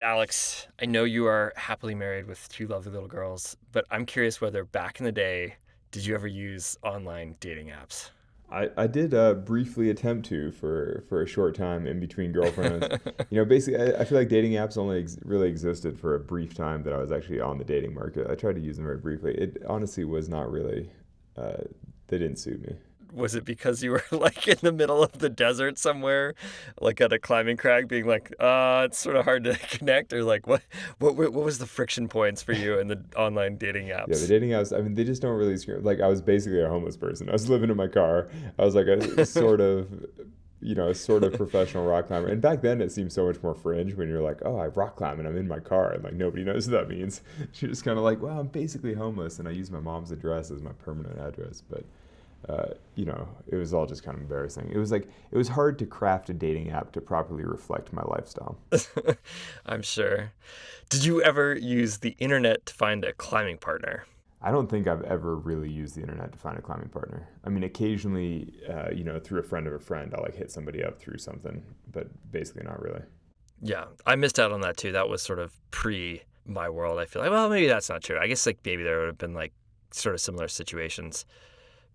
Alex, I know you are happily married with two lovely little girls, but I'm curious whether back in the day, did you ever use online dating apps? I did briefly attempt to for a short time in between girlfriends. Basically, I feel like dating apps only really existed for a brief time that I was actually on the dating market. I tried to use them very briefly. It honestly was not really, uh, they didn't suit me. Was it because you were like in the middle of the desert somewhere, like at a climbing crag, being like, it's sort of hard to connect, or like what was the friction points for you in the online dating Yeah, the apps? dating apps, I mean, they just don't really scream. Like, I was basically a homeless person. I was living in my car. I was like a sort of professional rock climber. And back then, it seemed so much more fringe when you're like, oh, I rock climb and I'm in my car. And like, nobody knows what that means. You're just kind of like, well, I'm basically homeless and I use my mom's address as my permanent address. But, it was all just kind of embarrassing. It was hard to craft a dating app to properly reflect my lifestyle. I'm sure. Did you ever use the internet to find a climbing partner? I don't think I've ever really used the internet to find a climbing partner. I mean, occasionally, through a friend of a friend, I'll like hit somebody up through something, but basically not really. Yeah, I missed out on that too. That was sort of pre my world. I feel like, well, maybe that's not true. I guess like maybe there would have been like sort of similar situations.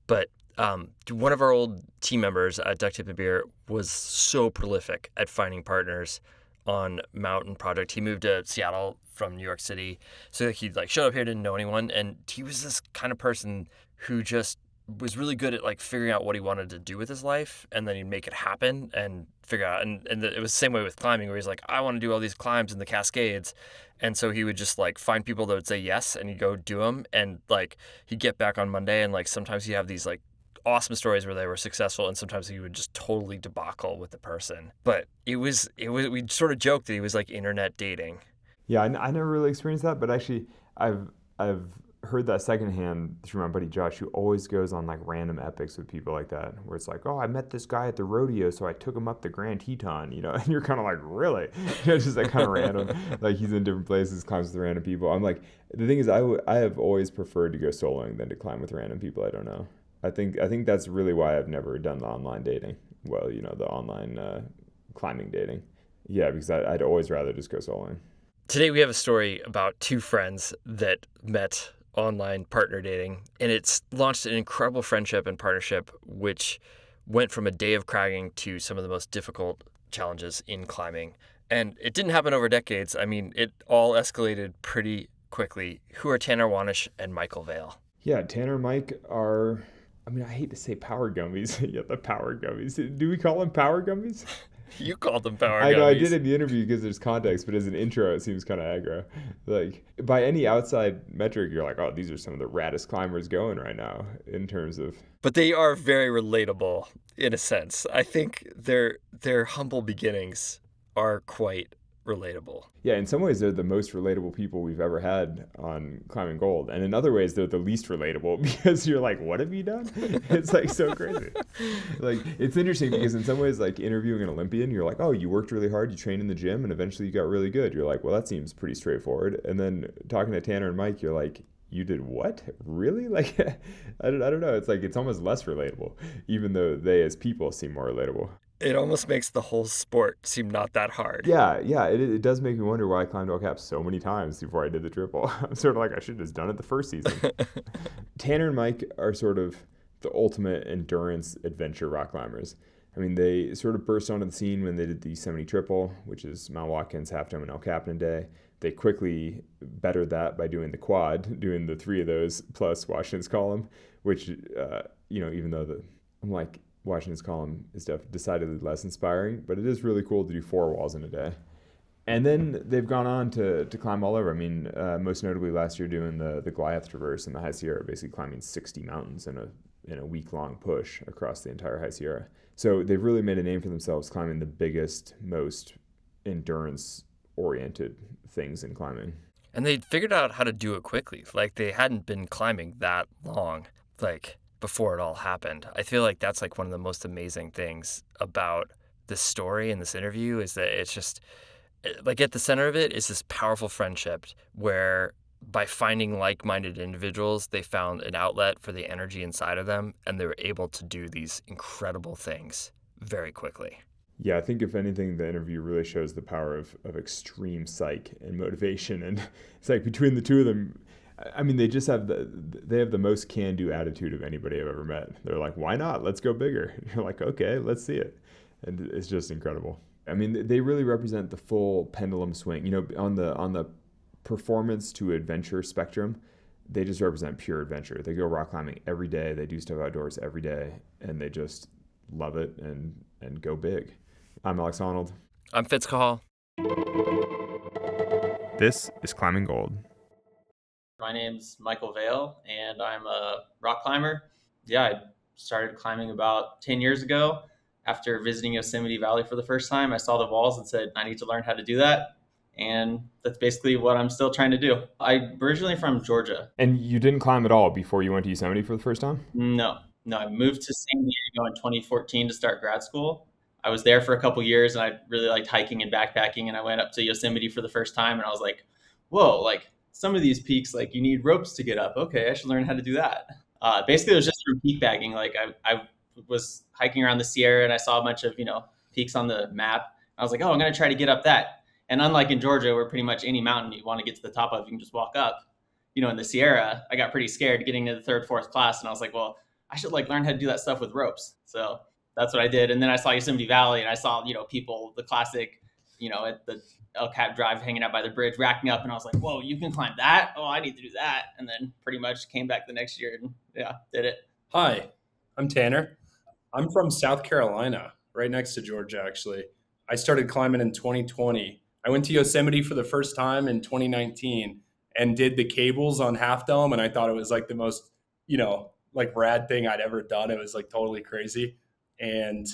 But one of our old team members at Duct Tip and Beer was so prolific at finding partners on mountain project. He moved to Seattle from New York City, so like, he like showed up here, didn't know anyone, and he was this kind of person who just was really good at like figuring out what he wanted to do with his life, and then he'd make it happen and figure out. And it was the same way with climbing, where he's like, I want to do all these climbs in the Cascades, and so he would just like find people that would say yes, and he'd go do them, and like he'd get back on Monday, and like sometimes he'd have these like awesome stories where they were successful, and sometimes he would just totally debacle with the person. But it was we sort of joked that he was like internet dating. Yeah, I never really experienced that, but actually, I've heard that secondhand through my buddy Josh, who always goes on like random epics with people like that, where it's like, oh, I met this guy at the rodeo, so I took him up the Grand Teton, and you're kind of like, really? It's just like kind of random. Like he's in different places, climbs with random people. I'm like, the thing is, I have always preferred to go soloing than to climb with random people I don't know. I think that's really why I've never done the online dating. Well, the online climbing dating. Yeah, because I'd always rather just go soloing. Today we have a story about two friends that met online partner dating, and it's launched an incredible friendship and partnership, which went from a day of cragging to some of the most difficult challenges in climbing. And it didn't happen over decades. I mean, it all escalated pretty quickly. Who are Tanner Wanish and Michael Vaill? Yeah, Tanner and Mike are. I mean, I hate to say power gummies. Yeah, the power gummies. Do we call them power gummies? You called them power I know I did gummies. in the interview because there's context, but as an intro, it seems kind of aggro. Like by any outside metric, you're like, oh, these are some of the raddest climbers going right now in terms of. But they are very relatable in a sense. I think their humble beginnings are quite relatable. Yeah, in some ways, they're the most relatable people we've ever had on Climbing Gold, and in other ways, they're the least relatable because you're like, what have you done? It's like so crazy. Like it's interesting because in some ways, like interviewing an Olympian, you're like, oh, you worked really hard, you trained in the gym, and eventually you got really good. You're like, well, that seems pretty straightforward. And then talking to Tanner and Mike, you're like, you did what? Really? Like, I don't know. It's like it's almost less relatable, even though they as people seem more relatable. It almost makes the whole sport seem not that hard. Yeah, yeah, it does make me wonder why I climbed all caps so many times before I did the triple. I'm sort of like I should have just done it the first season. Tanner and Mike are sort of the ultimate endurance adventure rock climbers. I mean, they sort of burst onto the scene when they did the Yosemite Triple, which is Mount Watkins, Half Dome, and El Capitan Day. They quickly bettered that by doing the quad, doing the three of those plus Washington's Column, which, even though I'm like, Washington's Column is decidedly less inspiring, but it is really cool to do four walls in a day. And then they've gone on to climb all over. I mean, most notably last year doing the Goliath Traverse in the High Sierra, basically climbing 60 mountains in a week-long push across the entire High Sierra. So they've really made a name for themselves climbing the biggest, most endurance-oriented things in climbing. And they figured out how to do it quickly. Like they hadn't been climbing that long, like before it all happened. I feel like that's like one of the most amazing things about this story and this interview is that it's just like at the center of it is this powerful friendship where by finding like-minded individuals, they found an outlet for the energy inside of them, and they were able to do these incredible things very quickly. Yeah, I think if anything, the interview really shows the power of extreme psych and motivation. And it's like between the two of them, I mean, they have the most can-do attitude of anybody I've ever met. They're like, why not? Let's go bigger. You're like, okay, let's see it. And it's just incredible. I mean, they really represent the full pendulum swing. On the performance to adventure spectrum, they just represent pure adventure. They go rock climbing every day. They do stuff outdoors every day, and they just love it and go big. I'm Alex Honnold. I'm Fitz Cahall. This is Climbing Gold. My name's Michael Vaill, and I'm a rock climber. Yeah, I started climbing about 10 years ago. After visiting Yosemite Valley for the first time, I saw the walls and said, I need to learn how to do that. And that's basically what I'm still trying to do. I'm originally from Georgia. And you didn't climb at all before you went to Yosemite for the first time? No, I moved to San Diego in 2014 to start grad school. I was there for a couple years, and I really liked hiking and backpacking, and I went up to Yosemite for the first time, and I was like, whoa, like some of these peaks, like you need ropes to get up. Okay, I should learn how to do that. Basically, it was just from peak bagging. Like I was hiking around the Sierra, and I saw a bunch of, peaks on the map. I was like, oh, I'm going to try to get up that. And unlike in Georgia, where pretty much any mountain you want to get to the top of, you can just walk up. In the Sierra, I got pretty scared getting to the third, fourth class, and I was like, well, I should learn how to do that stuff with ropes. So that's what I did. And then I saw Yosemite Valley, and I saw, people, the classic, at the El Cap Drive hanging out by the bridge, racking up. And I was like, whoa, you can climb that? Oh, I need to do that. And then pretty much came back the next year and did it. Hi, I'm Tanner. I'm from South Carolina, right next to Georgia, actually. I started climbing in 2020. I went to Yosemite for the first time in 2019 and did the cables on Half Dome. And I thought it was like the most, rad thing I'd ever done. It was like totally crazy. And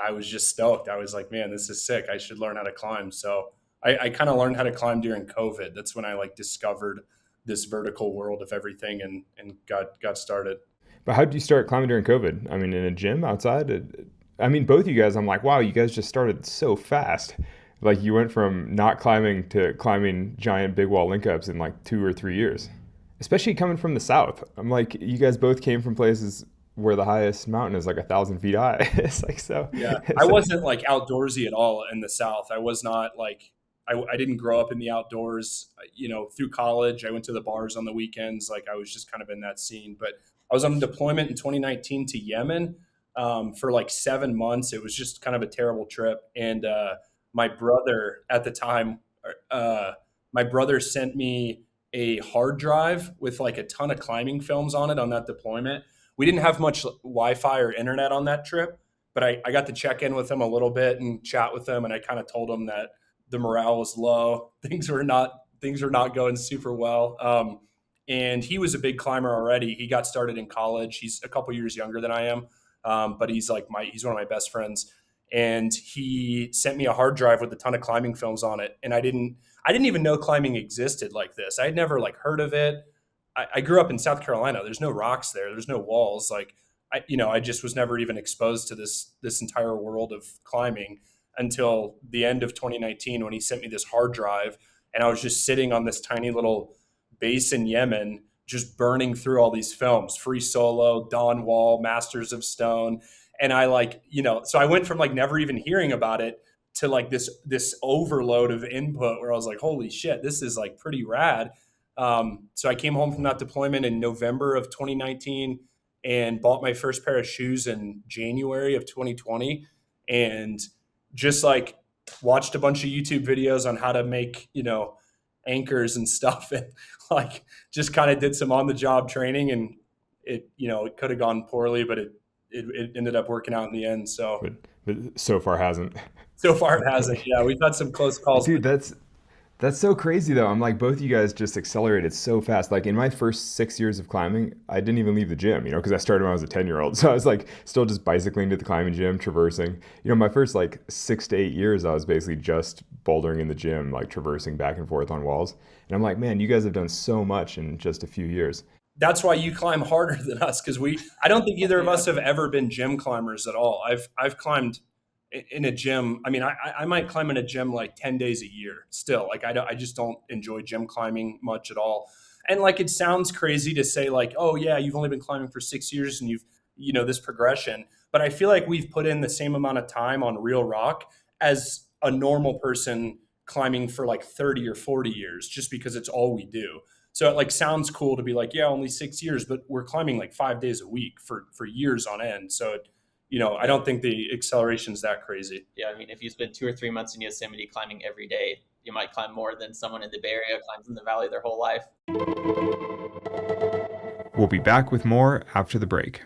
I was just stoked. I was like, man, this is sick. I should learn how to climb. So I kind of learned how to climb during COVID. That's when I discovered this vertical world of everything and got started. But how did you start climbing during COVID? I mean, in a gym outside? I mean, both you guys, I'm like, wow, you guys just started so fast. Like you went from not climbing to climbing giant big wall linkups in 2 or 3 years, especially coming from the South. I'm like, you guys both came from places where the highest mountain is 1,000 feet high. It's so. Yeah, I wasn't outdoorsy at all in the South. I was not I didn't grow up in the outdoors. Through college, I went to the bars on the weekends. I was just kind of in that scene. But I was on deployment in 2019 to Yemen for 7 months. It was just kind of a terrible trip. And my brother at the time, my brother sent me a hard drive with a ton of climbing films on it on that deployment. We didn't have much Wi-Fi or internet on that trip, but I got to check in with him a little bit and chat with him. And I kind of told him that the morale was low. Things were not going super well. And he was a big climber already. He got started in college. He's a couple years younger than I am. But he's he's one of my best friends. And he sent me a hard drive with a ton of climbing films on it. And I didn't even know climbing existed like this. I had never heard of it. I grew up in South Carolina. There's no rocks there. There's no walls. I just was never even exposed to this entire world of climbing until the end of 2019 when he sent me this hard drive. And I was just sitting on this tiny little base in Yemen, just burning through all these films, Free Solo, Dawn Wall, Masters of Stone. And I so I went from never even hearing about it to this overload of input where I was like, holy shit, this is pretty rad. So I came home from that deployment in November of 2019 and bought my first pair of shoes in January of 2020 and just watched a bunch of YouTube videos on how to make, anchors and stuff and just kind of did some on the job training and it could have gone poorly, but it ended up working out in the end. So, but so far hasn't. So far it hasn't. Yeah, we've had some close calls. Dude, that's so crazy though. I'm both of you guys just accelerated so fast. In my first 6 years of climbing, I didn't even leave the gym, because I started when I was a 10-year-old. So I was still just bicycling to the climbing gym, traversing. My first 6 to 8 years, I was basically just bouldering in the gym, traversing back and forth on walls. And I'm like, man, you guys have done so much in just a few years. That's why you climb harder than us, because I don't think either of us have ever been gym climbers at all. I've climbed in a gym. I mean, I might climb in a gym 10 days a year still. I just don't enjoy gym climbing much at all. And it sounds crazy to say oh yeah, you've only been climbing for 6 years and you've, this progression. but I feel like we've put in the same amount of time on real rock as a normal person climbing for like 30 or 40 years, just because it's all we do. So it like sounds cool to be like, yeah, only 6 years, but we're climbing like 5 days a week for years on end. So, I don't think the acceleration is that crazy. Yeah, I mean, if you spend 2 or 3 months in Yosemite climbing every day, you might climb more than someone in the Bay Area climbs in the valley their whole life. We'll be back with more after the break.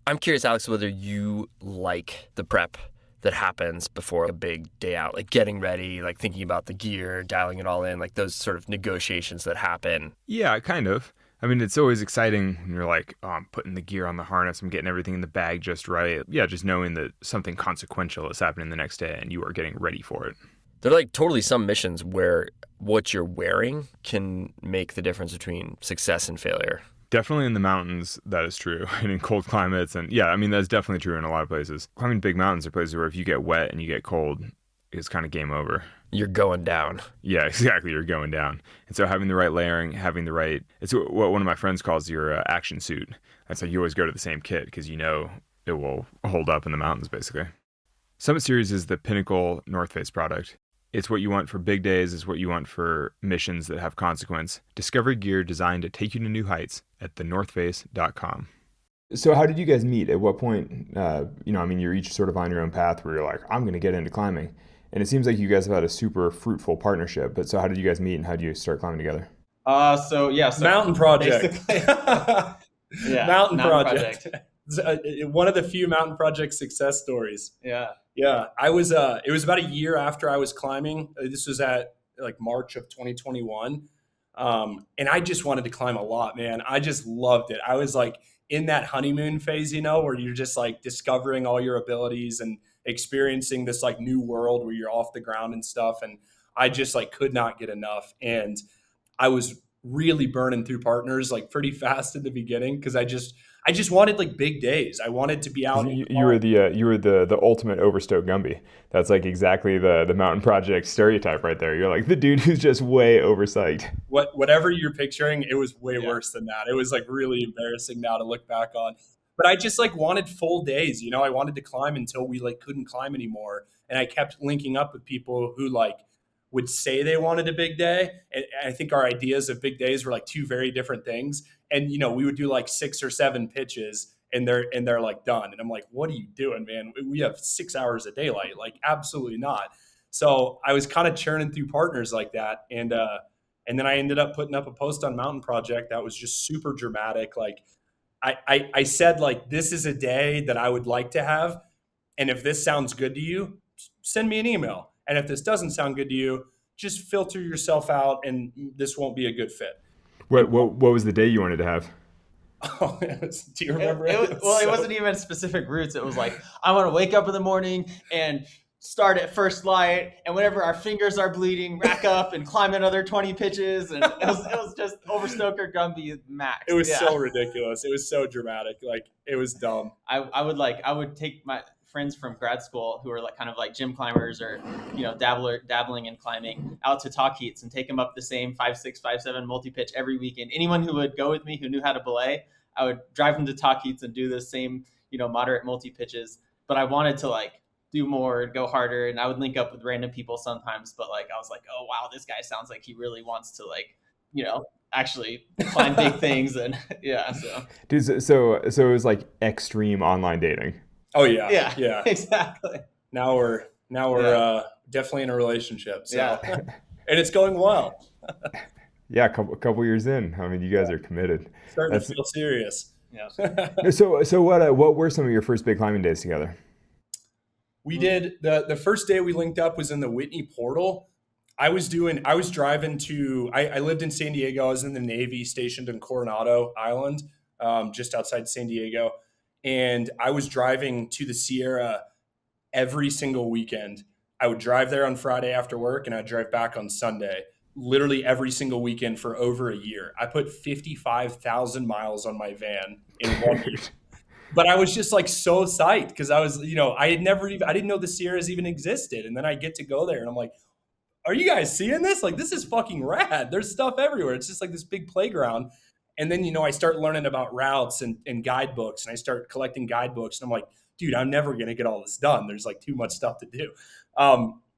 I'm curious, Alex, whether you like the prep that happens before a big day out, like getting ready, like thinking about the gear, dialing it all in, like those sort of negotiations that happen. Yeah, kind of. I mean, it's always exciting when you're like, oh, I'm putting the gear on the harness, I'm getting everything in the bag just right. Yeah, just knowing that something consequential is happening the next day and you are getting ready for it. There are like totally some missions where what you're wearing can make the difference between success and failure. Definitely in the mountains, that is true. And in cold climates. And yeah, I mean, that's definitely true in a lot of places. Climbing big mountains are places where if you get wet and you get cold, it's kind of game over. You're going down. Yeah, exactly. You're going down. And so having the right layering, having the right, it's what one of my friends calls your action suit. And so you always go to the same kit because you know it will hold up in the mountains, basically. Summit Series is the pinnacle North Face product. It's what you want for big days. It's what you want for missions that have consequence. Discover gear designed to take you to new heights at thenorthface.com. So how did you guys meet? At what point, you're each sort of on your own path where you're like, I'm going to get into climbing. And it seems like you guys have had a super fruitful partnership. But so how did you guys meet and how did you start climbing together? So Mountain project. Yeah, Mountain project. One of the few mountain project success stories. Yeah. I was, it was about a year after I was climbing. This was at like March of 2021. And I just wanted to climb a lot, man. I just loved it. I was like in that honeymoon phase, where you're just like discovering all your abilities and experiencing this like new world where you're off the ground and stuff. And I just like could not get enough. And I was really burning through partners like pretty fast in the beginning because I just wanted like big days. I wanted to be out. You were the ultimate overstoked Gumby. That's like exactly the mountain project stereotype right there. You're like the dude who's just way overpsyched. Whatever you're picturing, it was way worse than that. It was like really embarrassing now to look back on. But I just like wanted full days. I wanted to climb until we like couldn't climb anymore. And I kept linking up with people who like would say they wanted a big day. And I think our ideas of big days were like two very different things. And, we would do like 6 or 7 pitches and they're like done. And I'm like, what are you doing, man? We have 6 hours of daylight. Like, absolutely not. So I was kind of churning through partners like that. And then I ended up putting up a post on Mountain Project that was just super dramatic. Like I said, like, this is a day that I would like to have. And if this sounds good to you, send me an email. And if this doesn't sound good to you, just filter yourself out and this won't be a good fit. What was the day you wanted to have? Oh, do you remember it wasn't even specific routes. It was like, I want to wake up in the morning and start at first light. And whenever our fingers are bleeding, rack up and climb another 20 pitches. And it was just Overstoker Gumby max. It was so ridiculous. It was so dramatic. Like, it was dumb. I would take my friends from grad school who are like kind of like gym climbers or dabbling in climbing out to talk heats and take them up the same 5.6, 5.7 multi-pitch every weekend. Anyone who would go with me who knew how to belay, I would drive them to talk heats and do the same moderate multi-pitches. But I wanted to like do more and go harder, and I would link up with random people sometimes, but like I was like, oh wow, this guy sounds like he really wants to like actually climb big things. And Dude, so it was like extreme online dating. Oh yeah, exactly. Now we're definitely in a relationship. So. And it's going well. Yeah, a couple years in. I mean, you guys are committed. Starting to feel serious. Yeah. So what were some of your first big climbing days together? We did the first day we linked up was in the Whitney Portal. I lived in San Diego. I was in the Navy, stationed in Coronado Island, just outside San Diego. And I was driving to the Sierra every single weekend. I would drive there on Friday after work and I'd drive back on Sunday, literally every single weekend for over a year. I put 55,000 miles on my van in 1 year. But I was just like so psyched because I was, I didn't know the Sierras even existed. And then I get to go there and I'm like, are you guys seeing this? Like, this is fucking rad. There's stuff everywhere. It's just like this big playground. And then, I start learning about routes and guidebooks, and I start collecting guidebooks, and I'm like, dude, I'm never going to get all this done. There's like too much stuff to do.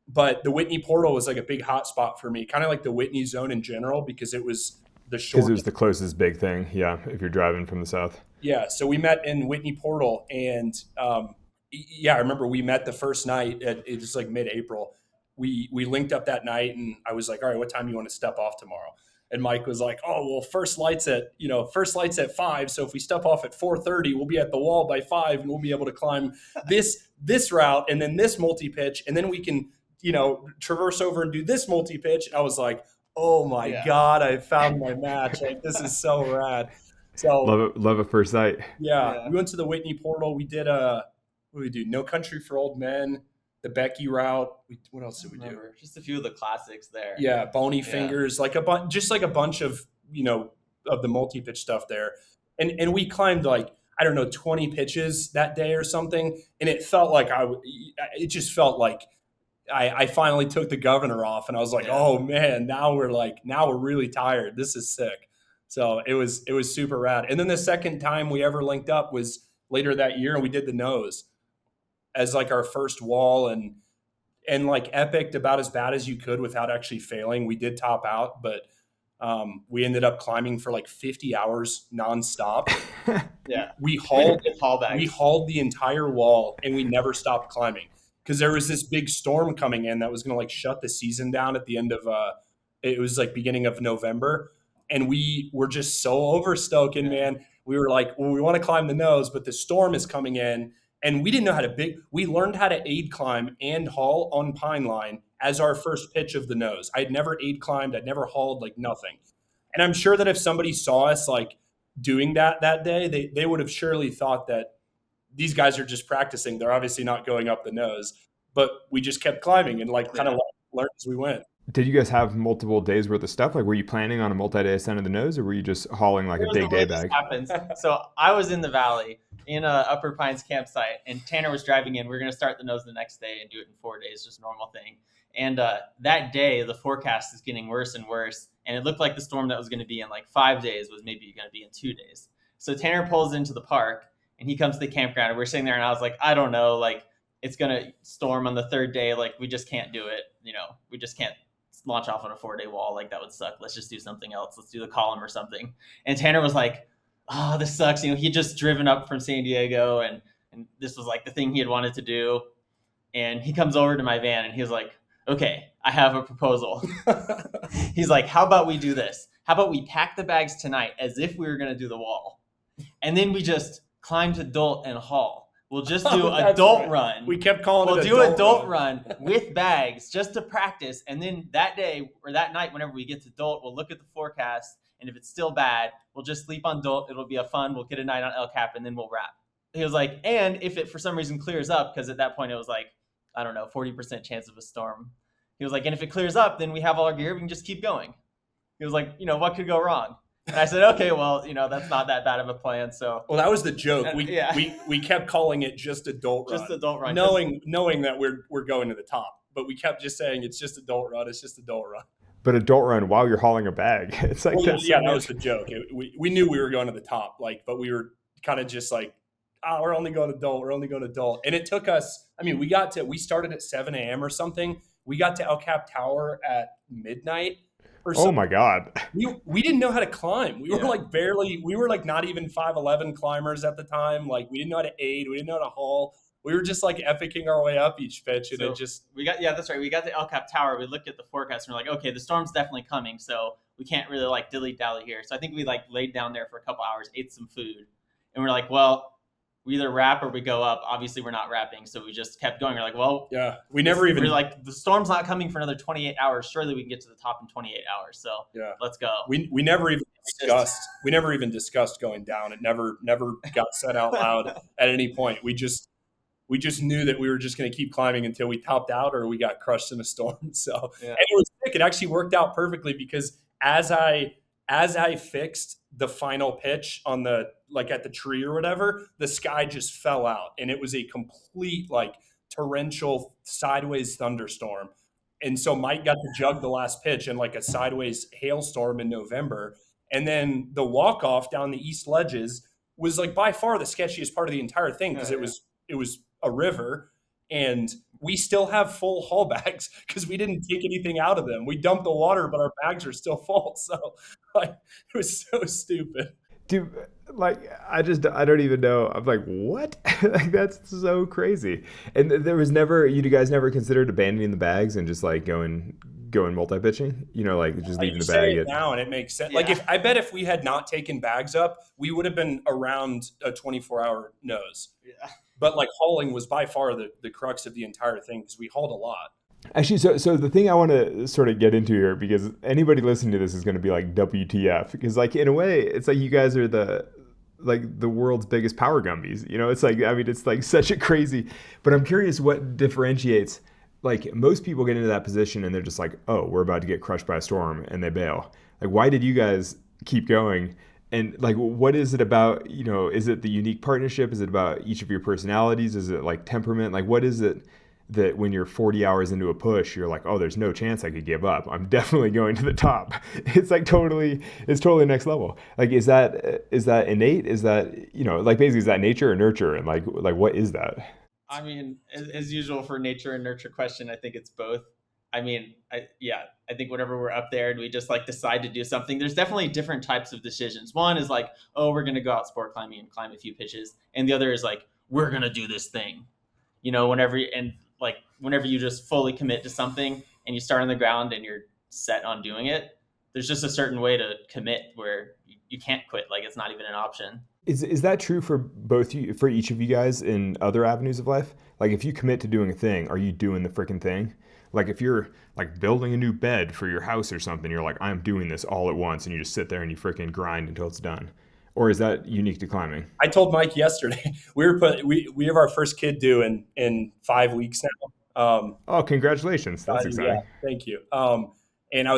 But the Whitney portal was like a big hot spot for me, kind of like the Whitney zone in general, because it was the short. Because it was the closest big thing. Yeah. If you're driving from the south. Yeah. So we met in Whitney portal, and I remember we met the first night. It was like mid-April. We linked up that night, and I was like, all right, what time do you want to step off tomorrow? And Mike was like, oh, well, first light's at 5. So if we step off at 4:30, we'll be at the wall by 5, and we'll be able to climb this route and then this multi-pitch. And then we can, traverse over and do this multi-pitch. And I was like, oh my God, I found my match. Like, this is so rad. So love at first sight. Yeah. We went to the Whitney portal. We did what did we do? No Country for Old Men, the Becky route. What else did we do? Just a few of the classics there. Yeah, Bony Fingers, like a bunch of of the multi-pitch stuff there, and we climbed like, I don't know, 20 pitches that day or something, and it felt like I finally took the governor off, and I was like, oh man, now we're really tired. This is sick. So it was super rad. And then the second time we ever linked up was later that year, and we did the nose as like our first wall, and like epic, about as bad as you could without actually failing. We did top out, but we ended up climbing for like 50 hours nonstop. Yeah. We hauled the entire wall, and we never stopped climbing because there was this big storm coming in that was going to like shut the season down at the end of it was like beginning of November. And we were just so overstoking, man. We were like, well, we want to climb the nose, but the storm is coming in. And we didn't know how to we learned how to aid climb and haul on Pine Line as our first pitch of the nose. I'd never aid climbed. I'd never hauled, like nothing. And I'm sure that if somebody saw us like doing that day, they would have surely thought that these guys are just practicing. They're obviously not going up the nose, but we just kept climbing and like kind of learned as we went. Did you guys have multiple days worth of stuff? Like, were you planning on a multi-day ascent of the nose, or were you just hauling like a big day bag? Happens. So I was in the valley in a Upper Pines campsite, and Tanner was driving in. We were going to start the nose the next day and do it in 4 days, just a normal thing. And that day, the forecast is getting worse and worse, and it looked like the storm that was going to be in like 5 days was maybe going to be in 2 days. So Tanner pulls into the park, and he comes to the campground, and we're sitting there, and I was like, I don't know, like it's going to storm on the third day, like we just can't do it. We just can't launch off on a 4-day wall. Like that would suck. Let's just do something else. Let's do the column or something. And Tanner was like, oh, this sucks. He'd just driven up from San Diego, and this was like the thing he had wanted to do. And he comes over to my van, and he was like, okay, I have a proposal. He's like, how about we do this? How about we pack the bags tonight as if we were going to do the wall? And then we just climb to Dolt and haul. We'll just do a Dolt run. We kept calling it a Dolt run with bags just to practice. And then that day or that night, whenever we get to Dolt, we'll look at the forecast. And if it's still bad, we'll just sleep on Dolt. It'll be a fun. We'll get a night on El Cap, and then we'll wrap. He was like, and if it for some reason clears up, because at that point it was like, I don't know, 40% chance of a storm. He was like, and if it clears up, then we have all our gear. We can just keep going. He was like, what could go wrong? And I said, okay, well, that's not that bad of a plan. So, well, that was the joke. We kept calling it just a Dolt run. Just a Dolt run. Knowing that we're going to the top, but we kept just saying it's just a Dolt run. It's just a Dolt run. But a Dolt run while you're hauling a bag. It's like that was the joke. We knew we were going to the top, but we were kind of just like, we're only going to Dolt. We're only going to Dolt. And it took us. I mean, we started at 7 a.m. or something. We got to El Cap Tower at midnight. Oh my God. We didn't know how to climb. We were like not even 5'11" climbers at the time. Like we didn't know how to aid. We didn't know how to haul. We were just like epicking our way up each pitch. And that's right. We got to El Cap Tower. We looked at the forecast and we're like, okay, the storm's definitely coming. So we can't really like dilly dally here. So I think we like laid down there for a couple hours, ate some food. And we're like, well, we either wrap or we go up. Obviously, we're not wrapping, so we just kept going. We're like, well, yeah, we're like, the storm's not coming for another 28 hours. Surely we can get to the top in 28 hours. So yeah, let's go. We never even discussed. We never even discussed going down. It never got said out loud at any point. We just knew that we were just going to keep climbing until we topped out or we got crushed in a storm. So and it was sick. It actually worked out perfectly because as I fixed the final pitch on the at the tree or whatever, the sky just fell out and it was a complete torrential sideways thunderstorm. And so Mike got to jug the last pitch in a sideways hailstorm in November. And then the walk off down the east ledges was like by far the sketchiest part of the entire thing because it was a river, and we still have full haul bags because we didn't take anything out of them. We dumped the water, but our bags are still full. So like it was so stupid. Dude, like I don't even know. I'm like, what? Like that's so crazy. And there was never, you guys never considered abandoning the bags and just like going multi-pitching? You know, like just leaving the bag now, and it makes sense. Yeah. Like if we had not taken bags up, we would have been around a 24-hour nose. Yeah. But like hauling was by far the crux of the entire thing because we hauled a lot. Actually, so the thing I want to sort of get into here, because anybody listening to this is going to be like, WTF? Because like in a way, it's like you guys are the world's biggest power gummies. You know, it's like, I mean, it's like such a crazy, but I'm curious what differentiates, like most people get into that position and they're just like, oh, we're about to get crushed by a storm, and they bail. Like, why did you guys keep going? And like, what is it about, you know, is it the unique partnership? Is it about each of your personalities? Is it like temperament? Like, what is it that when you're 40 hours into a push, you're like, oh, there's no chance I could give up. I'm definitely going to the top. It's like it's totally next level. Like, is that innate? Is that, you know, like basically is that nature or nurture? And like what is that? I mean, as usual for nature and nurture question, I think it's both. I mean, I think whenever we're up there and we just like decide to do something, there's definitely different types of decisions. One is like, oh, we're going to go out sport climbing and climb a few pitches. And the other is like, we're going to do this thing, you know, whenever you just fully commit to something and you start on the ground and you're set on doing it, there's just a certain way to commit where you can't quit. Like it's not even an option. Is that true for for each of you guys in other avenues of life? Like if you commit to doing a thing, are you doing the freaking thing? Like if you're like building a new bed for your house or something, you're like, I'm doing this all at once, and you just sit there and you freaking grind until it's done. Or is that unique to climbing? I told Mike yesterday, we have our first kid due in 5 weeks now. Oh, congratulations. That's exciting. Yeah, thank you. And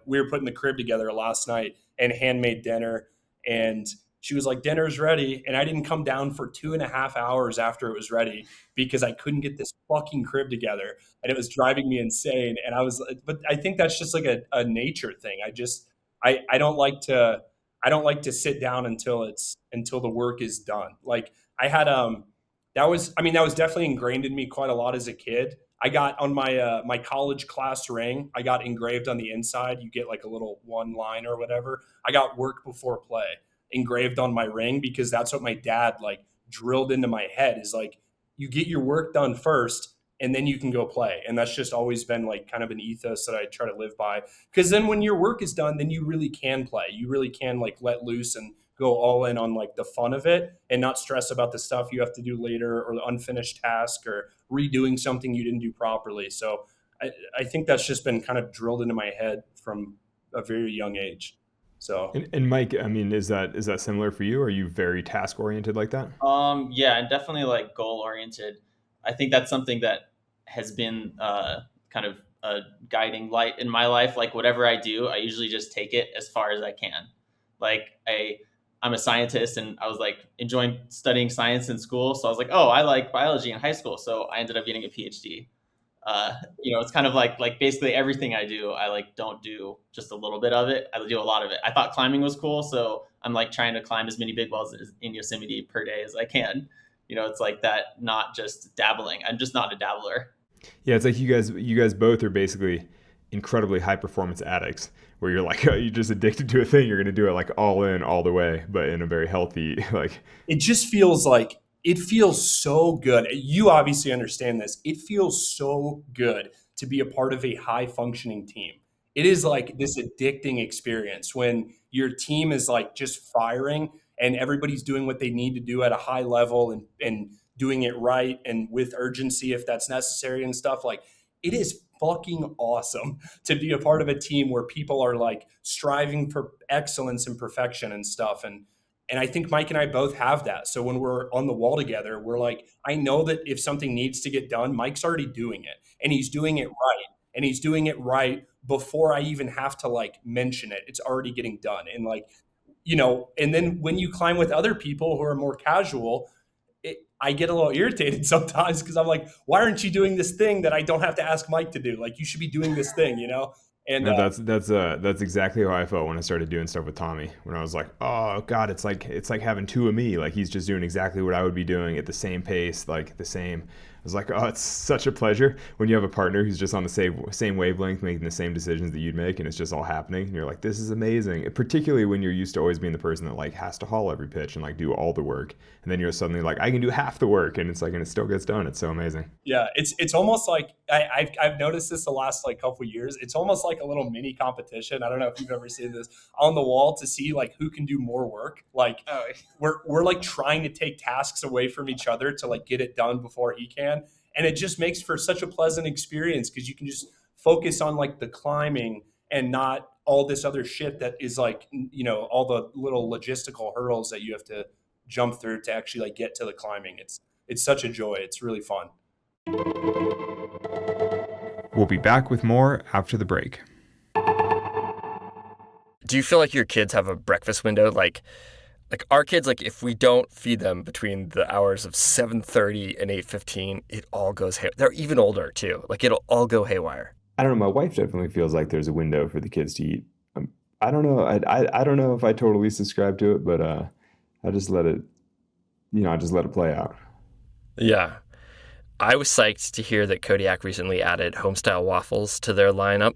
we were putting the crib together last night and handmade dinner, and she was like, dinner's ready. And I didn't come down for 2.5 hours after it was ready because I couldn't get this fucking crib together. And it was driving me insane. And I was like, but I think that's just like a nature thing. I don't like to sit down until the work is done. Like I had, that was definitely ingrained in me quite a lot as a kid. I got on my college class ring, I got engraved on the inside. You get like a little one line or whatever. I got work before play engraved on my ring because that's what my dad like drilled into my head is like, you get your work done first and then you can go play. And that's just always been like kind of an ethos that I try to live by. Because then when your work is done, then you really can play. You really can like let loose and go all in on like the fun of it and not stress about the stuff you have to do later or the unfinished task or redoing something you didn't do properly. So I think that's just been kind of drilled into my head from a very young age. So and Mike, I mean, is that similar for you? Are you very task oriented like that? Yeah, and definitely like goal oriented. I think that's something that has been kind of a guiding light in my life. Like whatever I do, I usually just take it as far as I can. Like I'm a scientist and I was like enjoying studying science in school. So I was like, oh, I like biology in high school. So I ended up getting a PhD. It's kind of like basically everything I do, I like don't do just a little bit of it. I do a lot of it. I thought climbing was cool. So I'm like trying to climb as many big walls in Yosemite per day as I can. You know, it's like that, not just dabbling. I'm just not a dabbler. Yeah. It's like you guys both are basically incredibly high performance addicts where you're like, you're just addicted to a thing. You're going to do it like all in, all the way, but in a very healthy, like, it just feels like, it feels so good. You obviously understand this. It feels so good to be a part of a high functioning team. It is like this addicting experience when your team is like just firing and everybody's doing what they need to do at a high level and doing it right and with urgency if that's necessary and stuff. Like it is fucking awesome to be a part of a team where people are like striving for excellence and perfection and stuff. And I think Mike and I both have that. So when we're on the wall together, we're like, I know that if something needs to get done, Mike's already doing it and he's doing it right. And he's doing it right before I even have to like mention it. It's already getting done. And like, you know, and then when you climb with other people who are more casual, I get a little irritated sometimes because I'm like, why aren't you doing this thing that I don't have to ask Mike to do? Like you should be doing this thing, you know? And No, that's exactly how I felt when I started doing stuff with Tommy. When I was like, oh God, it's like having two of me. Like he's just doing exactly what I would be doing at the same pace, like the same. I was like, oh, it's such a pleasure when you have a partner who's just on the same wavelength, making the same decisions that you'd make, and it's just all happening. And you're like, this is amazing. Particularly when you're used to always being the person that like has to haul every pitch and like do all the work, and then you're suddenly like, I can do half the work, and it's like, and it still gets done. It's so amazing. yeah, it's almost like I've noticed this the last like couple years. It's almost like a little mini competition. I don't know if you've ever seen this on the wall to see like who can do more work. Like we're like trying to take tasks away from each other to like get it done before he can. And it just makes for such a pleasant experience because you can just focus on like the climbing and not all this other shit that is like, you know, all the little logistical hurdles that you have to jump through to actually like get to the climbing. It's such a joy. It's really fun. We'll be back with more after the break. Do you feel like your kids have a breakfast window? Like our kids, like if we don't feed them between the hours of 7:30 and 8:15, it all goes haywire. They're even older too. Like it'll all go haywire. I don't know. My wife definitely feels like there's a window for the kids to eat. I don't know. I don't know if I totally subscribe to it, but I just let it, I just let it play out. Yeah. I was psyched to hear that Kodiak recently added homestyle waffles to their lineup.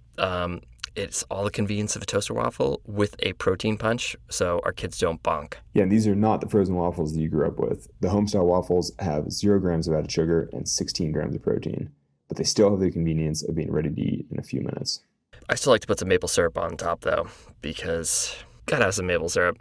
It's all the convenience of a toaster waffle with a protein punch, so our kids don't bonk. Yeah, and these are not the frozen waffles that you grew up with. The homestyle waffles have 0 grams of added sugar and 16 grams of protein, but they still have the convenience of being ready to eat in a few minutes. I still like to put some maple syrup on top, though, because gotta have some maple syrup.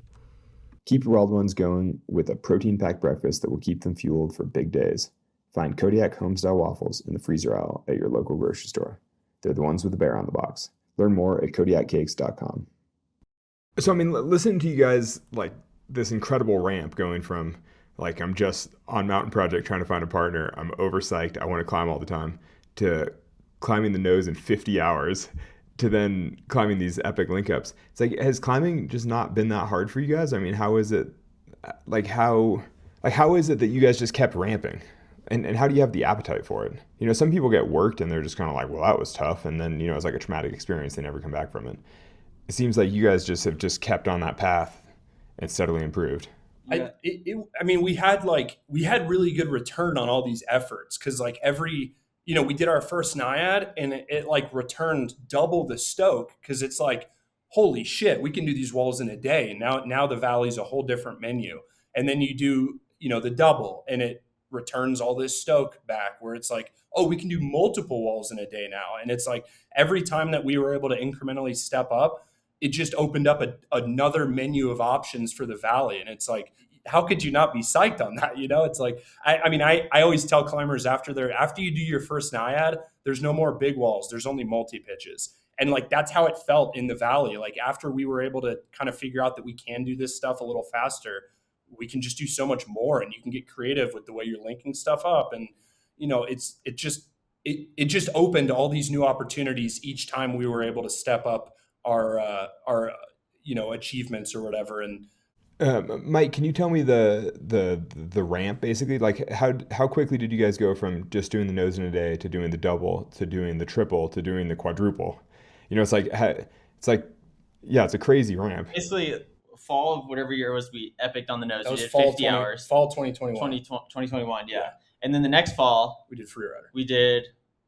Keep your wild ones going with a protein-packed breakfast that will keep them fueled for big days. Find Kodiak homestyle waffles in the freezer aisle at your local grocery store. They're the ones with the bear on the box. Learn more at kodiakcakes.com. So, I mean, listening to you guys, like, this incredible ramp going from, like, I'm just on Mountain Project trying to find a partner, I'm overpsyched, I want to climb all the time, to climbing the nose in 50 hours, to then climbing these epic linkups. It's like, has climbing just not been that hard for you guys? I mean, how is it, how is it that you guys just kept ramping? And how do you have the appetite for it? You know, some people get worked and they're just kind of like, well, that was tough. And then, it's like a traumatic experience. They never come back from it. It seems like you guys just have just kept on that path and steadily improved. Yeah. I mean, we had really good return on all these efforts. Cause like we did our first Naiad and it like returned double the stoke. Cause it's like, holy shit, we can do these walls in a day. And now the Valley's a whole different menu. And then you do, the double and it returns all this stoke back where it's like, oh, we can do multiple walls in a day now. And it's like every time that we were able to incrementally step up, it just opened up another menu of options for the Valley. And it's like, how could you not be psyched on that? It's like, I always tell climbers after you do your first Naiad, there's no more big walls. There's only multi-pitches. And like, that's how it felt in the Valley. Like after we were able to kind of figure out that we can do this stuff a little faster, we can just do so much more, and you can get creative with the way you're linking stuff up. And, it just opened all these new opportunities each time we were able to step up our achievements or whatever. And Mike, can you tell me the ramp basically? Like how quickly did you guys go from just doing the nose in a day to doing the double to doing the triple to doing the quadruple? It's a crazy ramp. Basically, fall of whatever year it was, we epicked on the nose. That we was did 50 hours. Fall 2021. 2021, yeah. And then the next fall, we did Freerider. We did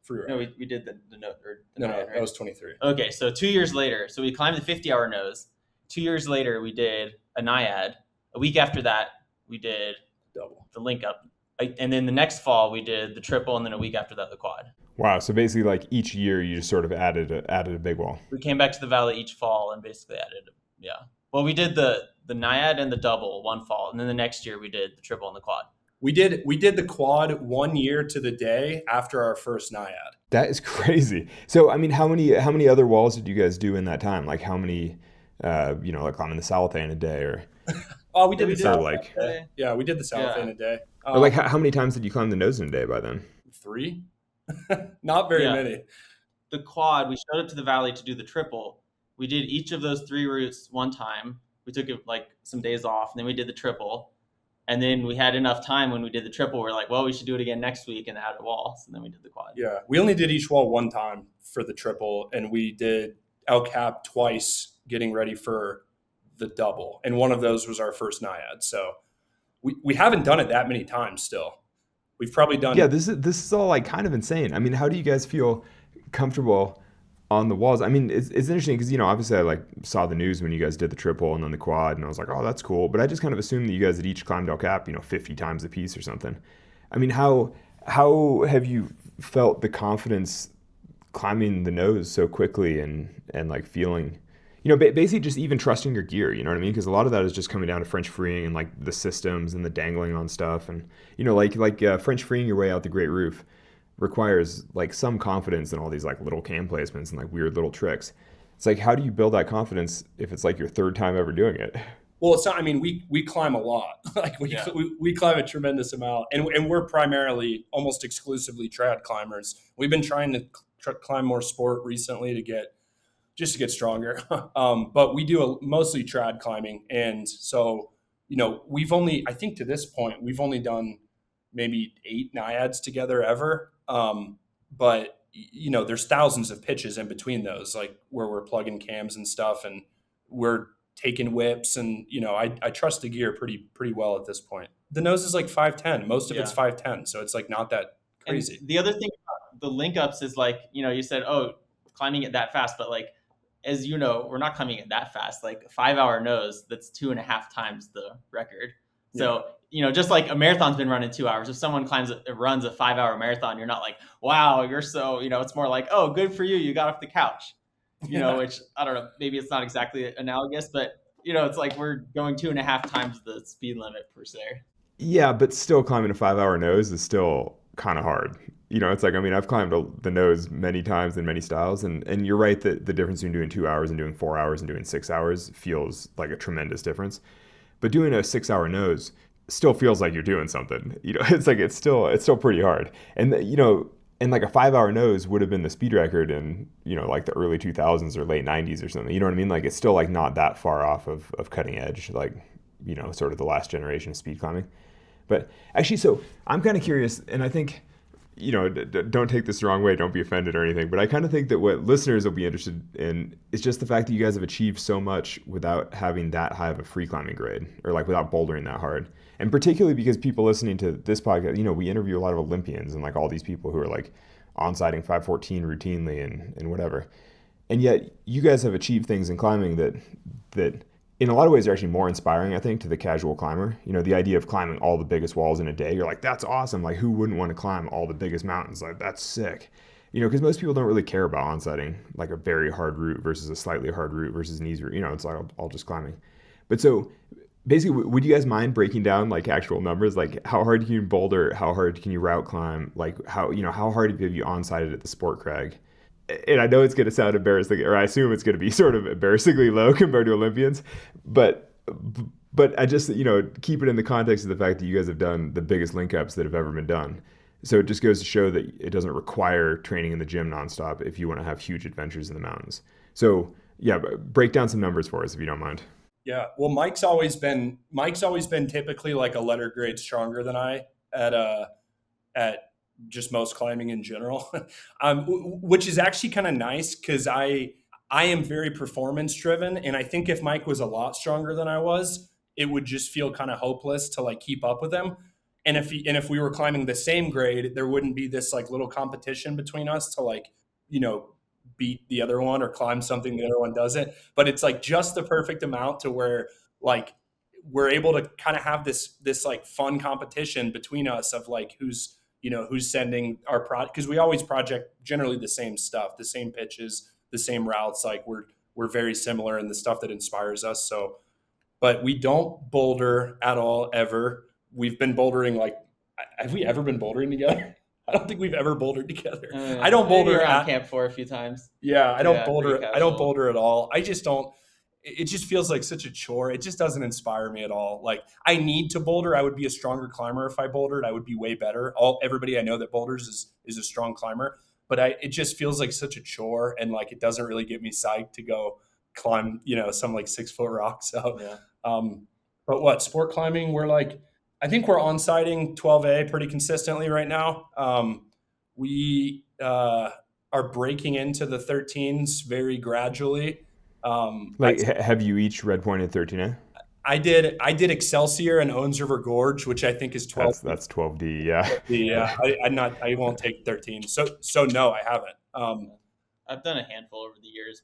Freerider. No, we did the note. No, right? that was 23. Okay, so 2 years later, so we climbed the 50-hour nose. 2 years later, we did a Naiad. A week after that, we did double, the link up. And then the next fall, we did the triple, and then a week after that, the quad. Wow. So basically, like each year, you just sort of added a big wall. We came back to the Valley each fall and basically added, yeah. Well, we did the Naiad and the double one fall, and then the next year we did the triple and the quad. We did the quad 1 year to the day after our first Naiad. That is crazy. So, I mean, how many other walls did you guys do in that time? Like how many, like climbing the Southland a day or? Oh, we did the South. Like, yeah, we did the Southland a day. Or like how many times did you climb the nose in a day by then? 3. Not very many. The quad, we showed up to the Valley to do the triple. We did each of those 3 routes one time. We took like some days off, and then we did the triple. And then we had enough time when we did the triple. We're like, well, we should do it again next week and add a wall. So then we did the quad. Yeah, we only did each wall one time for the triple, and we did El Cap twice getting ready for the double. And one of those was our first Naiad. So we haven't done it that many times still. We've probably done. Yeah, this is all like kind of insane. I mean, how do you guys feel comfortable on the walls? I mean, it's interesting because, obviously I like saw the news when you guys did the triple and then the quad, and I was like, oh, that's cool. But I just kind of assumed that you guys had each climbed El Cap, 50 times a piece or something. I mean, how have you felt the confidence climbing the nose so quickly and like feeling, basically just even trusting your gear, you know what I mean? Because a lot of that is just coming down to French freeing and like the systems and the dangling on stuff. And, French freeing your way out the Great Roof requires like some confidence in all these like little cam placements and like weird little tricks. It's like, how do you build that confidence if it's like your third time ever doing it? Well, it's not, I mean, we climb a lot. Like we climb a tremendous amount, and we're primarily almost exclusively trad climbers. We've been trying to climb more sport recently to get stronger. But we do mostly trad climbing. And so, I think to this point, we've only done maybe 8 Naiads together ever. But there's thousands of pitches in between those, like where we're plugging cams and stuff, and we're taking whips, and I trust the gear pretty well at this point. The nose is like 5'10". Most of it's 5'10", so it's like not that crazy. And the other thing about the link ups is like, you said, oh, climbing it that fast, but like, as you know, we're not climbing it that fast. Like a 5-hour nose, that's 2.5 times the record. So, just like a marathon's been run in 2 hours. If someone runs a 5-hour marathon, you're not like, wow, you're so, it's more like, oh, good for you. You got off the couch, which I don't know, maybe it's not exactly analogous, but it's like we're going 2.5 times the speed limit per se. Yeah, but still climbing a 5-hour nose is still kind of hard. It's like, I mean, I've climbed the nose many times in many styles, and you're right that the difference between doing 2 hours and doing 4 hours and doing 6 hours feels like a tremendous difference. But doing a 6-hour nose still feels like you're doing something. It's like it's still pretty hard. And and like a 5-hour nose would have been the speed record in like the early 2000s or late 90s or something. You know what I mean? Like it's still like not that far off of cutting edge, like sort of the last generation of speed climbing. But actually, so I'm kind of curious, and I think, don't take this the wrong way, don't be offended or anything, but I kind of think that what listeners will be interested in is just the fact that you guys have achieved so much without having that high of a free climbing grade, or like without bouldering that hard. And particularly because people listening to this podcast, we interview a lot of Olympians and like all these people who are like on-sighting 514 routinely and whatever. And yet you guys have achieved things in climbing that in a lot of ways are actually more inspiring, I think, to the casual climber. The idea of climbing all the biggest walls in a day, you're like, that's awesome. Like, who wouldn't want to climb all the biggest mountains? Like, that's sick. Because most people don't really care about on-sighting, like a very hard route versus a slightly hard route versus an easy route. It's like all just climbing. But so basically, would you guys mind breaking down like actual numbers? Like, how hard can you boulder? How hard can you route climb? Like, how hard have you on-sighted at the Sport Crag? And I know it's going to sound embarrassing, or I assume it's going to be sort of embarrassingly low compared to Olympians, but I just, keep it in the context of the fact that you guys have done the biggest link ups that have ever been done. So it just goes to show that it doesn't require training in the gym nonstop if you want to have huge adventures in the mountains. So yeah, break down some numbers for us if you don't mind. Yeah. Well, Mike's always been typically like a letter grade stronger than I at just most climbing in general, which is actually kind of nice because I am very performance driven. And I think if Mike was a lot stronger than I was, it would just feel kind of hopeless to like keep up with him. And if we were climbing the same grade, there wouldn't be this like little competition between us to like, beat the other one or climb something the other one doesn't. But it's like just the perfect amount to where like we're able to kind of have this like fun competition between us of like who's sending our project, because we always project generally the same stuff, the same pitches, the same routes. Like we're very similar in the stuff that inspires us. So, but we don't boulder at all ever. We've been bouldering have we ever been bouldering together? I don't think we've ever bouldered together. I don't boulder around Camp 4 a few times. Yeah, I don't boulder. I don't boulder at all. I just don't. It just feels like such a chore. It just doesn't inspire me at all. Like I need to boulder. I would be a stronger climber if I bouldered. I would be way better. Everybody I know that boulders is a strong climber, but it just feels like such a chore, and like it doesn't really get me psyched to go climb, some like 6-foot rock. So, yeah. But what sport climbing? I think we're on-sighting 12A pretty consistently right now. are breaking into the 13s very gradually. Like, have you each red pointed 13A? I did Excelsior and Owens River Gorge, which I think is 12. That's 12D. Yeah. Yeah, I won't take 13. So no, I haven't. I've done a handful over the years,